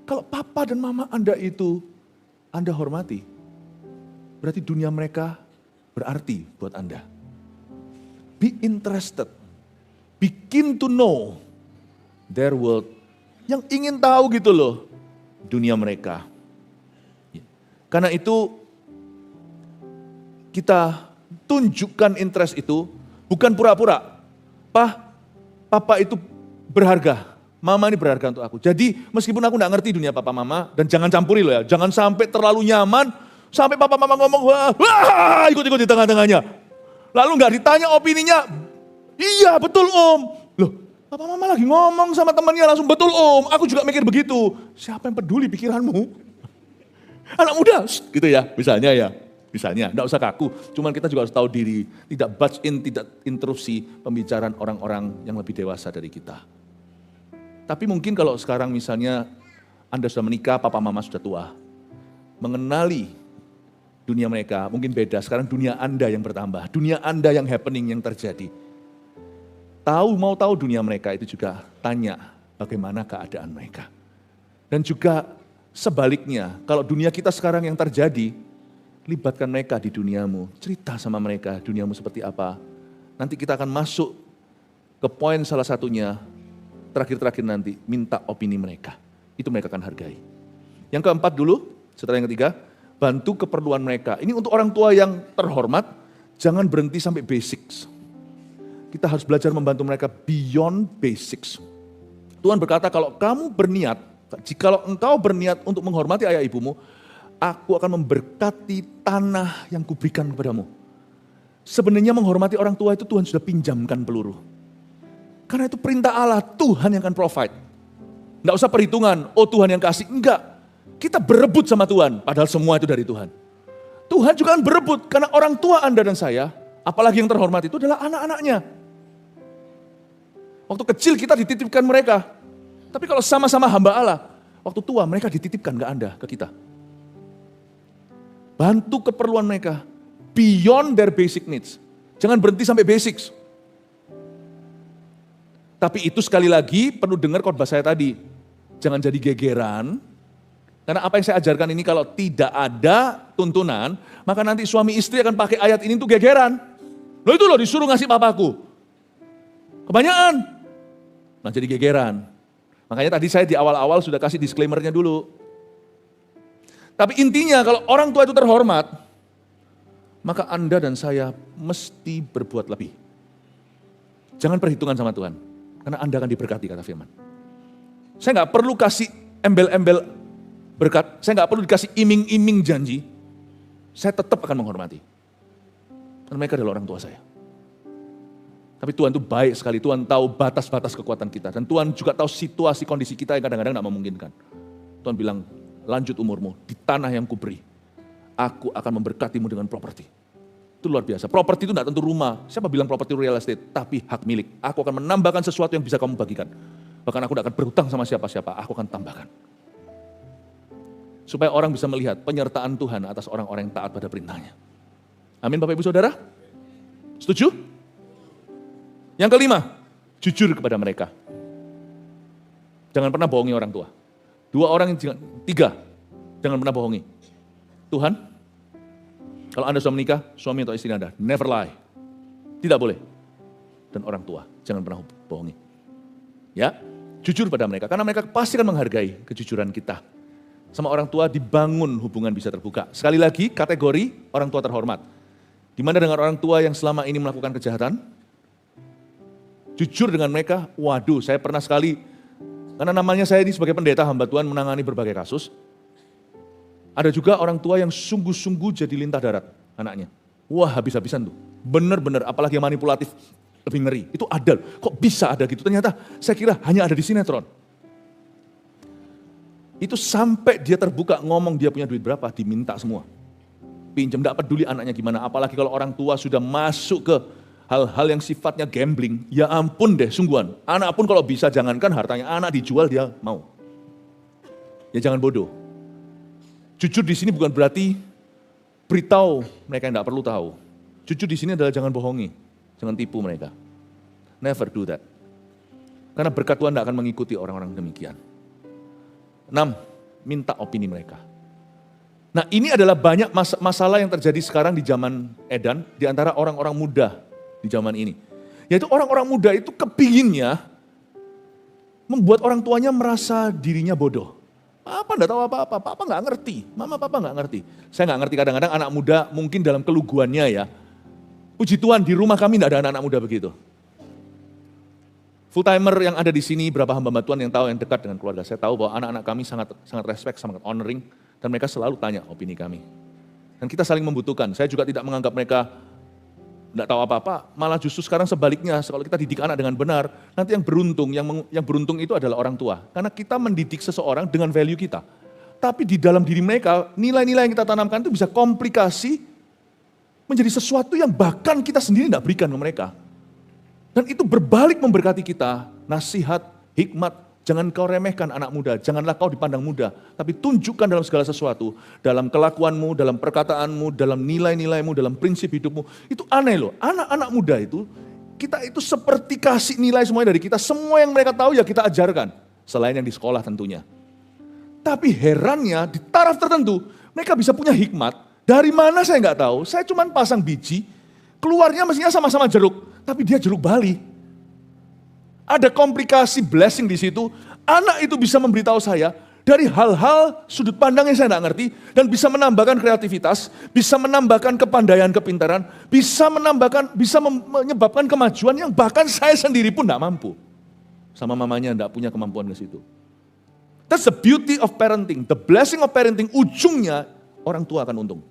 kalau papa dan mama Anda itu Anda hormati. Berarti dunia mereka berarti buat Anda. Be interested. Begin to know their world. Yang ingin tahu gitu loh dunia mereka. Karena itu kita tunjukkan interest itu bukan pura-pura. Papa itu berharga. Mama ini berharga untuk aku. Jadi meskipun aku gak ngerti dunia papa mama, dan jangan campuri loh ya, jangan sampai terlalu nyaman, sampai papa mama ngomong, wah ikut-ikut di tengah-tengahnya. Lalu gak ditanya opininya, iya betul om. Loh, papa mama lagi ngomong sama temannya langsung betul om, aku juga mikir begitu. Siapa yang peduli pikiranmu? Anak muda, gitu ya, misalnya ya. Misalnya, enggak usah kaku, cuman kita juga harus tahu diri, tidak butt in, tidak interupsi pembicaraan orang-orang yang lebih dewasa dari kita. Tapi mungkin kalau sekarang misalnya Anda sudah menikah, papa mama sudah tua, mengenali dunia mereka mungkin beda, sekarang dunia Anda yang bertambah, dunia Anda yang happening, yang terjadi. Mau tahu dunia mereka itu juga tanya bagaimana keadaan mereka. Dan juga sebaliknya, kalau dunia kita sekarang yang terjadi, libatkan mereka di duniamu, cerita sama mereka duniamu seperti apa. Nanti kita akan masuk ke poin salah satunya, terakhir-terakhir nanti, minta opini mereka. Itu mereka akan hargai. Yang keempat dulu, setelah yang ketiga, bantu keperluan mereka. Ini untuk orang tua yang terhormat, jangan berhenti sampai basics. Kita harus belajar membantu mereka beyond basics. Tuhan berkata kalau kamu berniat, jikalau engkau berniat untuk menghormati ayah ibumu, aku akan memberkati tanah yang kuberikan kepadamu. Sebenarnya menghormati orang tua itu Tuhan sudah pinjamkan peluru. Karena itu perintah Allah, Tuhan yang akan provide. Enggak usah perhitungan, oh Tuhan yang kasih, enggak. Kita berebut sama Tuhan, padahal semua itu dari Tuhan. Tuhan juga akan berebut, karena orang tua Anda dan saya, apalagi yang terhormat itu adalah anak-anaknya. Waktu kecil kita dititipkan mereka, tapi kalau sama-sama hamba Allah, waktu tua mereka dititipkan ke Anda, ke kita. Bantu keperluan mereka beyond their basic needs. Jangan berhenti sampai basics. Tapi itu sekali lagi perlu dengar khotbah saya tadi. Jangan jadi gegeran. Karena apa yang saya ajarkan ini kalau tidak ada tuntunan, maka nanti suami istri akan pakai ayat ini untuk gegeran. Loh itu loh disuruh ngasih papaku. Kebanyakan. Nah jadi gegeran. Makanya tadi saya di awal-awal sudah kasih disclaimer-nya dulu. Tapi intinya kalau orang tua itu terhormat, maka Anda dan saya mesti berbuat lebih. Jangan perhitungan sama Tuhan, karena Anda akan diberkati kata firman. Saya nggak perlu kasih embel-embel berkat, saya nggak perlu dikasih iming-iming janji, saya tetap akan menghormati. Karena mereka adalah orang tua saya. Tapi Tuhan itu baik sekali, Tuhan tahu batas-batas kekuatan kita. Dan Tuhan juga tahu situasi kondisi kita yang kadang-kadang nggak memungkinkan. Tuhan bilang, lanjut umurmu di tanah yang kuberi. Aku akan memberkatimu dengan properti. Itu luar biasa. Properti itu tidak tentu rumah. Siapa bilang properti real estate? Tapi hak milik. Aku akan menambahkan sesuatu yang bisa kamu bagikan. Bahkan aku tidak akan berhutang sama siapa-siapa. Aku akan tambahkan. Supaya orang bisa melihat penyertaan Tuhan atas orang-orang yang taat pada perintahnya. Amin Bapak Ibu Saudara? Setuju? Yang kelima, jujur kepada mereka. Jangan pernah bohongi orang tua. Tiga, jangan pernah bohongi. Tuhan, kalau Anda sudah menikah, suami atau istri Anda, never lie. Tidak boleh. Dan orang tua, jangan pernah bohongi. Ya, jujur pada mereka, karena mereka pasti akan menghargai kejujuran kita. Sama orang tua dibangun hubungan bisa terbuka. Sekali lagi, kategori orang tua terhormat. Di mana dengan orang tua yang selama ini melakukan kejahatan, jujur dengan mereka, waduh saya pernah sekali, karena namanya saya ini sebagai pendeta hamba Tuhan menangani berbagai kasus. Ada juga orang tua yang sungguh-sungguh jadi lintah darat anaknya. Wah habis-habisan tuh, bener-bener apalagi yang manipulatif, lebih ngeri. Itu ada, kok bisa ada gitu, ternyata saya kira hanya ada di sinetron. Itu sampai dia terbuka ngomong dia punya duit berapa, diminta semua. Pinjam, tidak peduli anaknya gimana, apalagi kalau orang tua sudah masuk ke hal-hal yang sifatnya gambling, ya ampun deh sungguhan. Anak pun kalau bisa jangankan hartanya, anak dijual dia mau. Ya jangan bodoh. Jujur di sini bukan berarti beritahu mereka yang tidak perlu tahu. Jujur di sini adalah jangan bohongi, jangan tipu mereka. Never do that. Karena berkat Tuhan tidak akan mengikuti orang-orang demikian. 6, minta opini mereka. Nah ini adalah banyak masalah yang terjadi sekarang di zaman Edan, di antara orang-orang muda di zaman ini. Yaitu orang-orang muda itu kepinginnya membuat orang tuanya merasa dirinya bodoh. Papa enggak tahu apa-apa, papa enggak ngerti, mama papa enggak ngerti. Saya enggak ngerti kadang-kadang anak muda mungkin dalam keluguannya ya. Puji Tuhan di rumah kami enggak ada anak-anak muda begitu. Full timer yang ada di sini, berapa hamba Tuhan yang tahu, yang dekat dengan keluarga. Saya tahu bahwa anak-anak kami sangat respect, sangat honoring, dan mereka selalu tanya opini kami. Dan kita saling membutuhkan. Saya juga tidak menganggap mereka tidak tahu apa-apa, malah justru sekarang sebaliknya, kalau kita didik anak dengan benar, nanti yang beruntung itu adalah orang tua. Karena kita mendidik seseorang dengan value kita. Tapi di dalam diri mereka, nilai-nilai yang kita tanamkan itu bisa komplikasi menjadi sesuatu yang bahkan kita sendiri tidak berikan ke mereka. Dan itu berbalik memberkati kita, nasihat, hikmat, jangan kau remehkan anak muda, janganlah kau dipandang muda, tapi tunjukkan dalam segala sesuatu, dalam kelakuanmu, dalam perkataanmu, dalam nilai-nilaimu, dalam prinsip hidupmu. Itu aneh loh, anak-anak muda itu, kita itu seperti kasih nilai semuanya dari kita, semua yang mereka tahu ya kita ajarkan, selain yang di sekolah tentunya. Tapi herannya di taraf tertentu, mereka bisa punya hikmat, dari mana saya nggak tahu, saya cuma pasang biji, keluarnya mestinya sama-sama jeruk, tapi dia jeruk Bali. Ada komplikasi blessing di situ, anak itu bisa memberitahu saya dari hal-hal sudut pandang yang saya tidak ngerti, dan bisa menambahkan kreativitas, bisa menambahkan kepandaian, kepintaran, bisa menyebabkan kemajuan yang bahkan saya sendiri pun tidak mampu. Sama mamanya tidak punya kemampuan ke situ. That's the beauty of parenting, the blessing of parenting, ujungnya orang tua akan untung.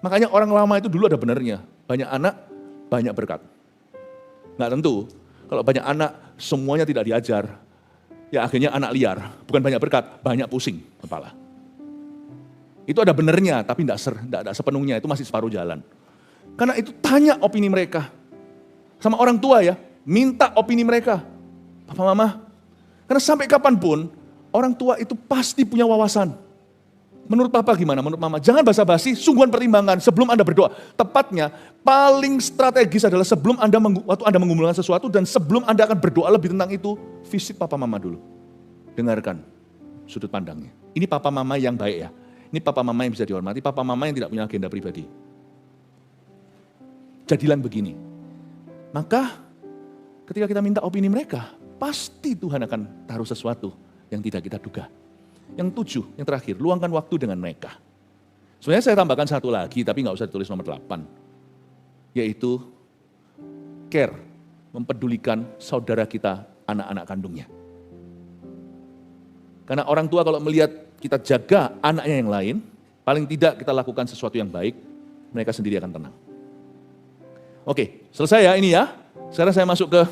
Makanya orang lama itu dulu ada benernya, banyak anak, banyak berkat. Nggak tentu, kalau banyak anak semuanya tidak diajar, ya akhirnya anak liar, bukan banyak berkat, banyak pusing kepala. Itu ada benernya, tapi tidak sepenuhnya, itu masih separuh jalan. Karena itu tanya opini mereka, sama orang tua ya, minta opini mereka, papa mama. Karena sampai kapanpun, orang tua itu pasti punya wawasan. Menurut papa gimana? Menurut mama? Jangan basa-basi, sungguhan pertimbangan sebelum Anda berdoa. Tepatnya, paling strategis adalah sebelum waktu Anda mengumpulkan sesuatu dan sebelum Anda akan berdoa lebih tentang itu, visit papa mama dulu. Dengarkan sudut pandangnya. Ini papa mama yang baik ya. Ini papa mama yang bisa dihormati, papa mama yang tidak punya agenda pribadi. Jadilah begini. Maka ketika kita minta opini mereka, pasti Tuhan akan taruh sesuatu yang tidak kita duga. Yang 7, yang terakhir, luangkan waktu dengan mereka. Sebenarnya saya tambahkan satu lagi, tapi nggak usah ditulis nomor 8. Yaitu care, mempedulikan saudara kita, anak-anak kandungnya. Karena orang tua kalau melihat kita jaga anaknya yang lain, paling tidak kita lakukan sesuatu yang baik, mereka sendiri akan tenang. Oke, selesai ya ini ya. Sekarang saya masuk ke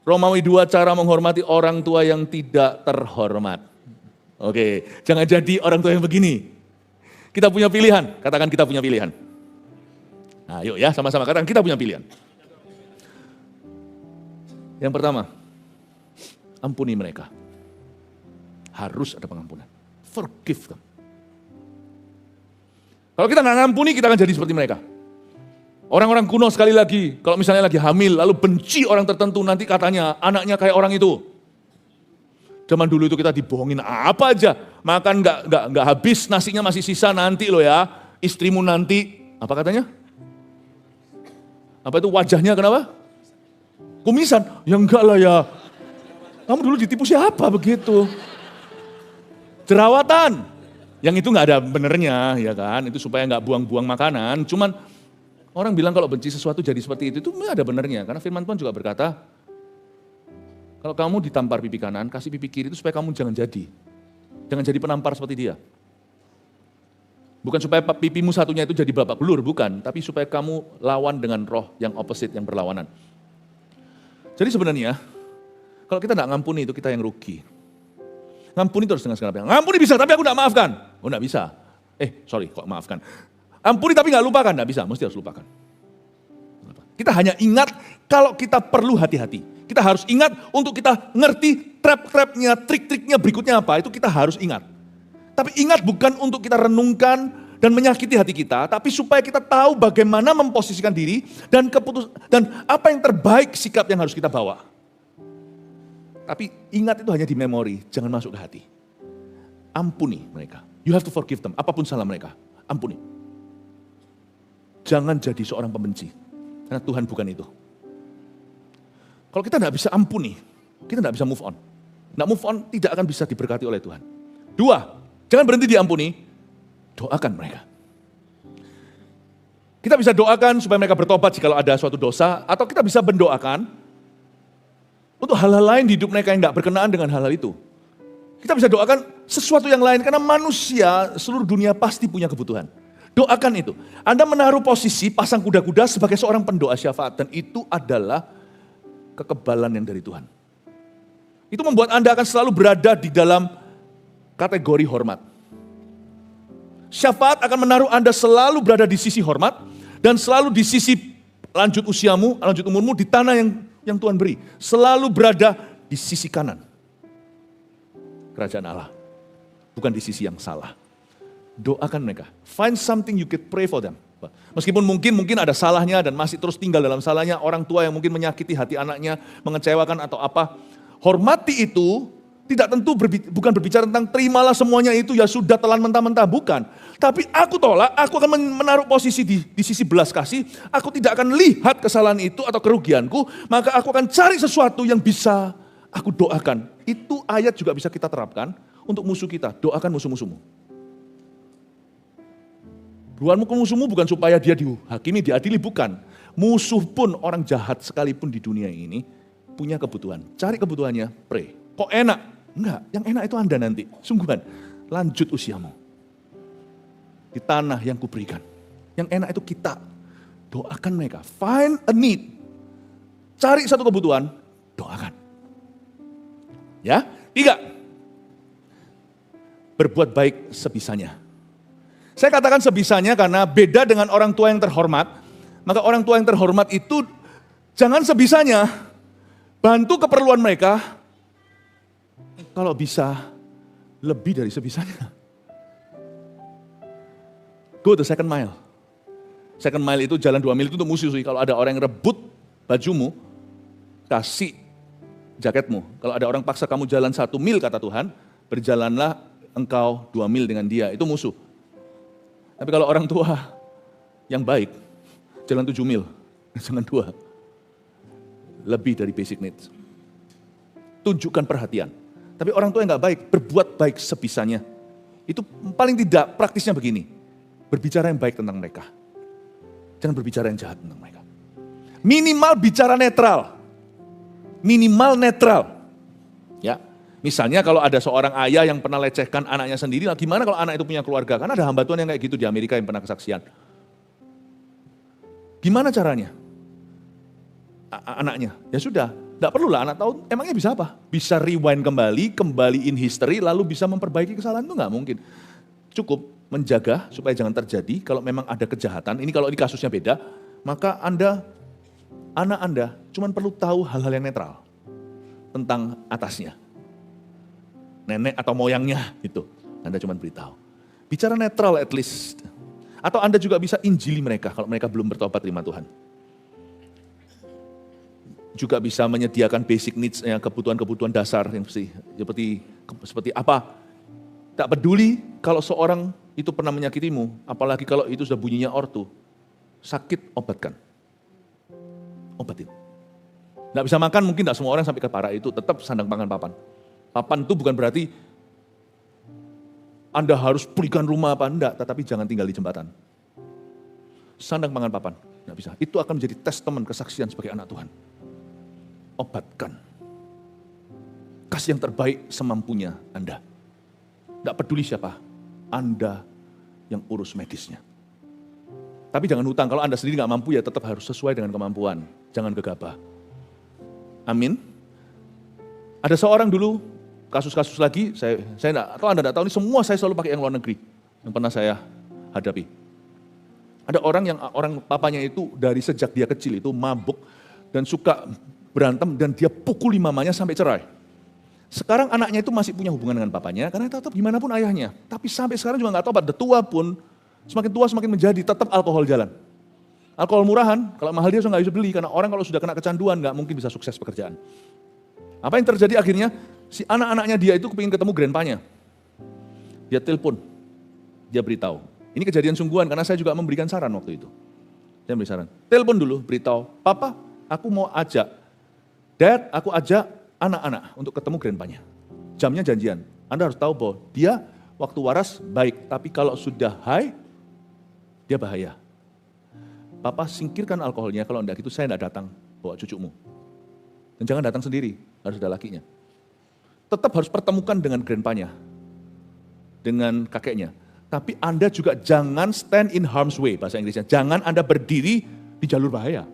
Romawi 2, cara menghormati orang tua yang tidak terhormat. Oke, jangan jadi orang tua yang begini. Kita punya pilihan, katakan kita punya pilihan. Nah yuk ya, sama-sama katakan kita punya pilihan. Yang pertama, ampuni mereka. Harus ada pengampunan. Forgive them. Kalau kita nggak ngampuni, kita akan jadi seperti mereka. Orang-orang kuno sekali lagi, kalau misalnya lagi hamil, lalu benci orang tertentu, nanti katanya anaknya kayak orang itu. Zaman dulu itu kita dibohongin apa aja, makan nggak habis, nasinya masih sisa, nanti loh ya, istrimu nanti, apa katanya? Apa itu wajahnya kenapa? Kumisan? Ya enggak lah ya. Kamu dulu ditipu siapa begitu? Jerawatan, yang itu nggak ada benernya ya kan, itu supaya nggak buang-buang makanan. Cuman orang bilang kalau benci sesuatu jadi seperti itu ada benernya, karena firman Tuhan juga berkata, kalau kamu ditampar pipi kanan, kasih pipi kiri itu supaya kamu jangan jadi penampar seperti dia. Bukan supaya pipimu satunya itu jadi babak belur, bukan. Tapi supaya kamu lawan dengan roh yang opposite, yang berlawanan. Jadi sebenarnya, kalau kita tidak ngampuni itu kita yang rugi. Ngampuni terus dengan segala pihak. Ngampuni bisa, tapi aku tidak maafkan. Oh tidak bisa. Kok maafkan. Ampuni tapi nggak lupakan, tidak bisa, mesti harus lupakan. Kita hanya ingat kalau kita perlu hati-hati. Kita harus ingat untuk kita ngerti trap-trapnya, trik-triknya berikutnya apa, itu kita harus ingat. Tapi ingat bukan untuk kita renungkan dan menyakiti hati kita, tapi supaya kita tahu bagaimana memposisikan diri dan apa yang terbaik sikap yang harus kita bawa. Tapi ingat itu hanya di memori, jangan masuk ke hati. Ampuni mereka. You have to forgive them, apapun salah mereka. Ampuni. Jangan jadi seorang pembenci, karena Tuhan bukan itu. Kalau kita tidak bisa ampuni, kita tidak bisa move on. Tidak move on tidak akan bisa diberkati oleh Tuhan. 2, jangan berhenti diampuni, doakan mereka. Kita bisa doakan supaya mereka bertobat jika ada suatu dosa, atau kita bisa mendoakan untuk hal-hal lain di hidup mereka yang gak berkenaan dengan hal-hal itu. Kita bisa doakan sesuatu yang lain, karena manusia seluruh dunia pasti punya kebutuhan. Doakan itu. Anda menaruh posisi pasang kuda-kuda sebagai seorang pendoa syafaat, dan itu adalah kekebalan yang dari Tuhan. Itu membuat Anda akan selalu berada di dalam kategori hormat. Syafaat akan menaruh Anda selalu berada di sisi hormat, dan selalu di sisi lanjut usiamu, lanjut umurmu di tanah yang Tuhan beri. Selalu berada di sisi kanan kerajaan Allah, bukan di sisi yang salah. Doakan mereka. Find something you can pray for them. Meskipun mungkin ada salahnya dan masih terus tinggal dalam salahnya, orang tua yang mungkin menyakiti hati anaknya, mengecewakan atau apa. Hormati itu tidak tentu bukan berbicara tentang terimalah semuanya itu ya sudah telan mentah-mentah, bukan. Tapi aku tolak, aku akan menaruh posisi di sisi belas kasih, aku tidak akan lihat kesalahan itu atau kerugianku, maka aku akan cari sesuatu yang bisa aku doakan. Itu ayat juga bisa kita terapkan untuk musuh kita, doakan musuh-musuhmu. Beruanmu ke musuhmu bukan supaya dia dihakimi, diadili, bukan. Musuh pun, orang jahat sekalipun di dunia ini, punya kebutuhan. Cari kebutuhannya, pray. Kok enak? Enggak, yang enak itu Anda nanti. Sungguhan, lanjut usiamu. Di tanah yang kuberikan. Yang enak itu kita. Doakan mereka. Find a need. Cari satu kebutuhan, doakan. Ya, 3. Berbuat baik sebisanya. Saya katakan sebisanya karena beda dengan orang tua yang terhormat. Maka orang tua yang terhormat itu jangan sebisanya. Bantu keperluan mereka. Kalau bisa lebih dari sebisanya. Go the second mile. Second mile itu jalan 2 mil itu untuk musuh. Kalau ada orang yang rebut bajumu, kasih jaketmu. Kalau ada orang paksa kamu jalan 1 mil kata Tuhan, berjalanlah engkau 2 mil dengan dia. Itu musuh. Tapi kalau orang tua yang baik, jalan 7 mil, jangan 2. Lebih dari basic needs. Tunjukkan perhatian. Tapi orang tua yang gak baik, berbuat baik sebisanya. Itu paling tidak praktisnya begini. Berbicara yang baik tentang mereka. Jangan berbicara yang jahat tentang mereka. Minimal bicara netral. Minimal netral. Ya. Misalnya kalau ada seorang ayah yang pernah lecehkan anaknya sendiri, gimana kalau anak itu punya keluarga? Kan ada hamba Tuhan yang kayak gitu di Amerika yang pernah kesaksian. Gimana caranya? Anaknya, ya sudah, tidak perlulah anak tahu, emangnya bisa apa? Bisa rewind kembali in history, lalu bisa memperbaiki kesalahan itu nggak mungkin. Cukup menjaga supaya jangan terjadi, kalau memang ada kejahatan, ini kalau ini kasusnya beda, maka anak Anda cuma perlu tahu hal-hal yang netral tentang atasnya. Nenek atau moyangnya gitu. Anda cuma beritahu. Bicara netral at least. Atau Anda juga bisa injili mereka kalau mereka belum bertobat terima Tuhan. Juga bisa menyediakan basic needs, kebutuhan-kebutuhan dasar yang seperti apa. Tak peduli kalau seorang itu pernah menyakitimu, apalagi kalau itu sudah bunyinya ortu. Sakit, obatkan. Obatin. Nggak bisa makan, mungkin nggak semua orang sampai ke parah itu, tetap sandang pangan papan. Papan itu bukan berarti Anda harus belikan rumah apa, enggak, tetapi jangan tinggal di jembatan. Sandang pangan papan, enggak bisa. Itu akan menjadi testament kesaksian sebagai anak Tuhan. Obatkan. Kasih yang terbaik semampunya Anda. Enggak peduli siapa, Anda yang urus medisnya. Tapi jangan hutang, kalau Anda sendiri enggak mampu ya tetap harus sesuai dengan kemampuan. Jangan gegabah. Amin. Ada seorang dulu, kasus-kasus lagi, saya enggak, atau Anda enggak tahu, ini semua saya selalu pakai yang luar negeri, yang pernah saya hadapi. Ada orang papanya itu dari sejak dia kecil itu mabuk dan suka berantem dan dia pukuli mamanya sampai cerai. Sekarang anaknya itu masih punya hubungan dengan papanya karena tetap gimana pun ayahnya. Tapi sampai sekarang juga enggak tobat, tua pun, semakin tua semakin menjadi, tetap alkohol jalan. Alkohol murahan, kalau mahal dia nggak bisa beli karena orang kalau sudah kena kecanduan nggak mungkin bisa sukses pekerjaan. Apa yang terjadi akhirnya? Si anak-anaknya dia itu kepingin ketemu grandpanya. Dia telepon, dia beritahu. Ini kejadian sungguhan karena saya juga memberikan saran waktu itu. Saya beri saran, telepon dulu, beritahu, Papa, aku mau ajak, Dad, aku ajak anak-anak untuk ketemu grandpanya. Jamnya janjian. Anda harus tahu bahwa dia waktu waras baik, tapi kalau sudah high, dia bahaya. Papa singkirkan alkoholnya, kalau enggak gitu saya enggak datang bawa cucumu. Dan jangan datang sendiri, harus ada lakinya. Tetap harus pertemukan dengan grandpanya, dengan kakeknya. Tapi Anda juga jangan stand in harm's way, bahasa Inggrisnya. Jangan Anda berdiri di jalur bahaya.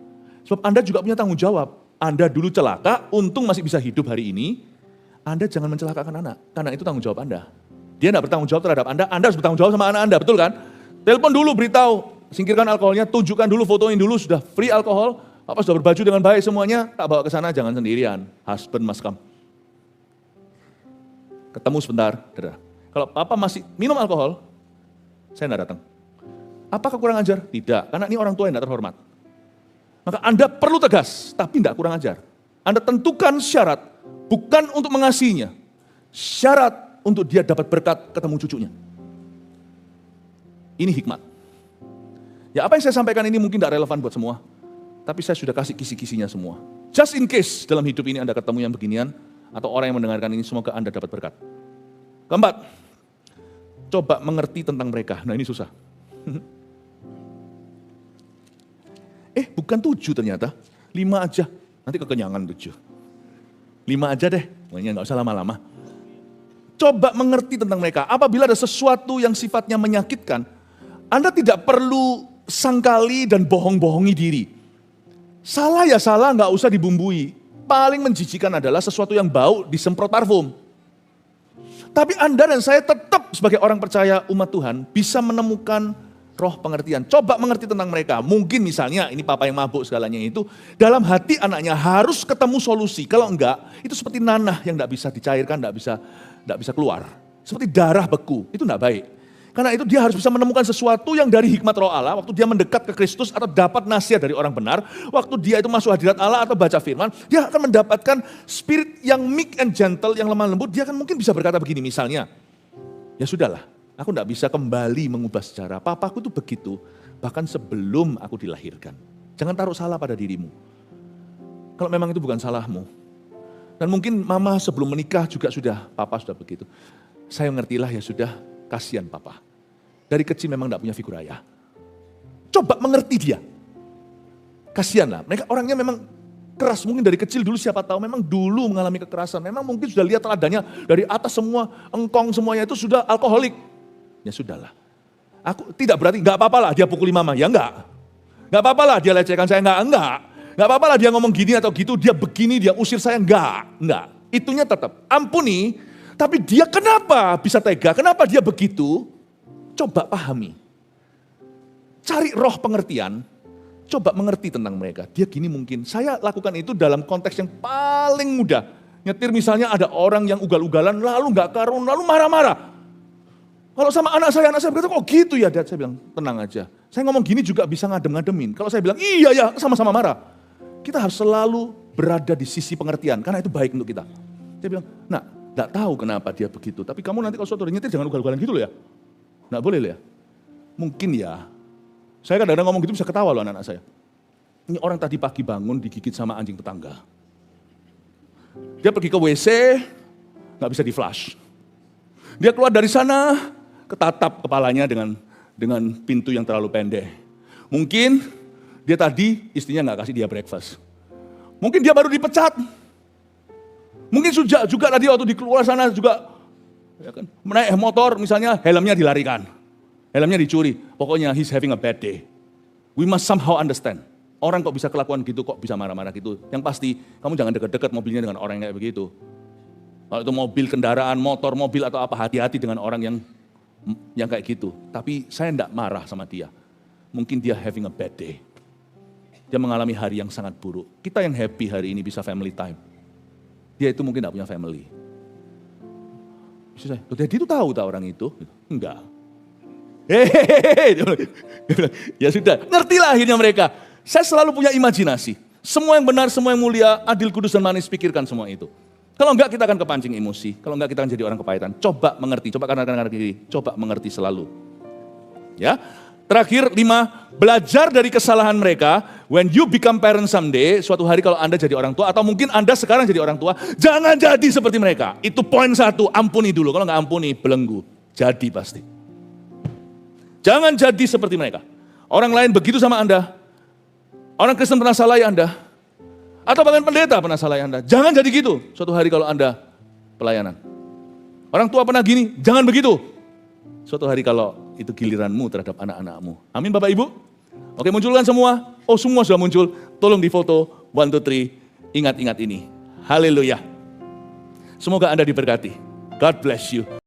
Sebab Anda juga punya tanggung jawab. Anda dulu celaka, untung masih bisa hidup hari ini. Anda jangan mencelakakan anak, karena itu tanggung jawab Anda. Dia tidak bertanggung jawab terhadap Anda harus bertanggung jawab sama anak Anda, betul kan? Telepon dulu, beritahu, singkirkan alkoholnya, tunjukkan dulu, fotoin dulu, sudah free alkohol, Papa sudah berbaju dengan baik semuanya, tak bawa ke sana, jangan sendirian. Husband must come. Ketemu sebentar, dadah. Kalau Papa masih minum alkohol, saya tidak datang. Apakah kurang ajar? Tidak, karena ini orang tua yang tidak terhormat. Maka Anda perlu tegas, tapi tidak kurang ajar. Anda tentukan syarat, bukan untuk mengasihinya. Syarat untuk dia dapat berkat ketemu cucunya. Ini hikmat. Ya apa yang saya sampaikan ini mungkin tidak relevan buat semua. Tapi saya sudah kasih kisi-kisinya semua. Just in case dalam hidup ini Anda ketemu yang beginian, atau orang yang mendengarkan ini, semoga Anda dapat berkat. Keempat, coba mengerti tentang mereka. Nah ini susah. Bukan 7 ternyata, 5 aja. Nanti kekenyangan 7. 5 aja deh, pokoknya nggak usah lama-lama. Coba mengerti tentang mereka. Apabila ada sesuatu yang sifatnya menyakitkan, Anda tidak perlu sangkali dan bohong-bohongi diri. Salah ya salah, nggak usah dibumbui. Paling menjijikan adalah sesuatu yang bau disemprot parfum. Tapi Anda dan saya tetap sebagai orang percaya umat Tuhan bisa menemukan roh pengertian. Coba mengerti tentang mereka. Mungkin misalnya ini papa yang mabuk segalanya itu, dalam hati anaknya harus ketemu solusi. Kalau enggak, itu seperti nanah yang enggak bisa dicairkan, enggak bisa keluar. Seperti darah beku, itu enggak baik. Karena itu dia harus bisa menemukan sesuatu yang dari hikmat roh Allah, waktu dia mendekat ke Kristus atau dapat nasihat dari orang benar, waktu dia itu masuk hadirat Allah atau baca firman, dia akan mendapatkan spirit yang meek and gentle, yang lemah lembut, dia akan mungkin bisa berkata begini misalnya, ya sudahlah, aku tidak bisa kembali mengubah sejarah. Papaku tuh begitu, bahkan sebelum aku dilahirkan. Jangan taruh salah pada dirimu. Kalau memang itu bukan salahmu. Dan mungkin mama sebelum menikah juga papa sudah begitu. Saya ngertilah ya sudah, kasihan papa. Dari kecil memang tidak punya figur ayah. Coba mengerti dia. Kasihanlah, mereka orangnya memang keras. Mungkin dari kecil dulu siapa tahu memang dulu mengalami kekerasan. Memang mungkin sudah lihat teladannya dari atas semua, engkong semuanya itu sudah alkoholik. Ya sudahlah. Aku tidak berarti enggak apa-apa lah dia pukuli mama. Ya enggak. Enggak apa-apa lah dia lecehkan saya. Enggak. Enggak apa-apa lah dia ngomong gini atau gitu. Dia begini, dia usir saya. Enggak. Itunya tetap. Ampuni. Tapi dia kenapa bisa tega? Kenapa dia begitu? Coba pahami. Cari roh pengertian. Coba mengerti tentang mereka. Dia gini mungkin. Saya lakukan itu dalam konteks yang paling mudah. Nyetir misalnya ada orang yang ugal-ugalan. Lalu enggak karuan. Lalu marah-marah. Kalau sama anak saya berkata, kok gitu ya Dad? Saya bilang, tenang aja. Saya ngomong gini juga bisa ngadem-ngademin. Kalau saya bilang, iya ya, sama-sama marah. Kita harus selalu berada di sisi pengertian, karena itu baik untuk kita. Saya bilang, nak, gak tahu kenapa dia begitu. Tapi kamu nanti kalau suatu hari nyetir jangan ugal-ugalan gitu loh ya. Gak boleh loh ya. Mungkin ya. Saya kadang-kadang ngomong gitu bisa ketawa loh anak-anak saya. Ini orang tadi pagi bangun digigit sama anjing tetangga. Dia pergi ke WC, gak bisa di flush. Dia keluar dari sana, ketatap kepalanya dengan pintu yang terlalu pendek. Mungkin dia tadi istrinya nggak kasih dia breakfast. Mungkin dia baru dipecat. Mungkin juga tadi waktu di keluar sana juga ya kan, naik motor misalnya helmnya dilarikan. Helmnya dicuri. Pokoknya he's having a bad day. We must somehow understand. Orang kok bisa kelakuan gitu, kok bisa marah-marah gitu. Yang pasti kamu jangan dekat-dekat mobilnya dengan orang yang kayak begitu. Kalau itu mobil, kendaraan, motor, mobil atau apa, hati-hati dengan orang yang kayak gitu. Tapi saya tidak marah sama dia. Mungkin dia having a bad day. Dia mengalami hari yang sangat buruk. Kita yang happy hari ini bisa family time. Dia itu mungkin tidak punya family. Bisa saya, Daddy itu tahu tak orang itu? Enggak. Ya sudah, ngertilah akhirnya mereka. Saya selalu punya imajinasi. Semua yang benar, semua yang mulia, adil, kudus, dan manis, pikirkan semua itu. Kalau enggak kita akan kepancing emosi, kalau enggak kita akan jadi orang kepahitan. Coba mengerti, coba kanan-kanan kiri, coba mengerti selalu. Ya, terakhir 5, belajar dari kesalahan mereka. When you become parent someday, suatu hari kalau Anda jadi orang tua, atau mungkin Anda sekarang jadi orang tua, jangan jadi seperti mereka. Itu poin 1, ampuni dulu. Kalau enggak ampuni, belenggu. Jadi pasti. Jangan jadi seperti mereka. Orang lain begitu sama Anda. Orang Kristen pernah salahi Anda. Atau bahkan pendeta pernah salahi Anda. Jangan jadi gitu suatu hari kalau Anda pelayanan. Orang tua pernah gini, jangan begitu. Suatu hari kalau itu giliranmu terhadap anak-anakmu. Amin Bapak Ibu. Oke, munculkan semua. Oh, semua sudah muncul. Tolong difoto. 1, 2, 3. Ingat-ingat ini. Haleluya. Semoga Anda diberkati. God bless you.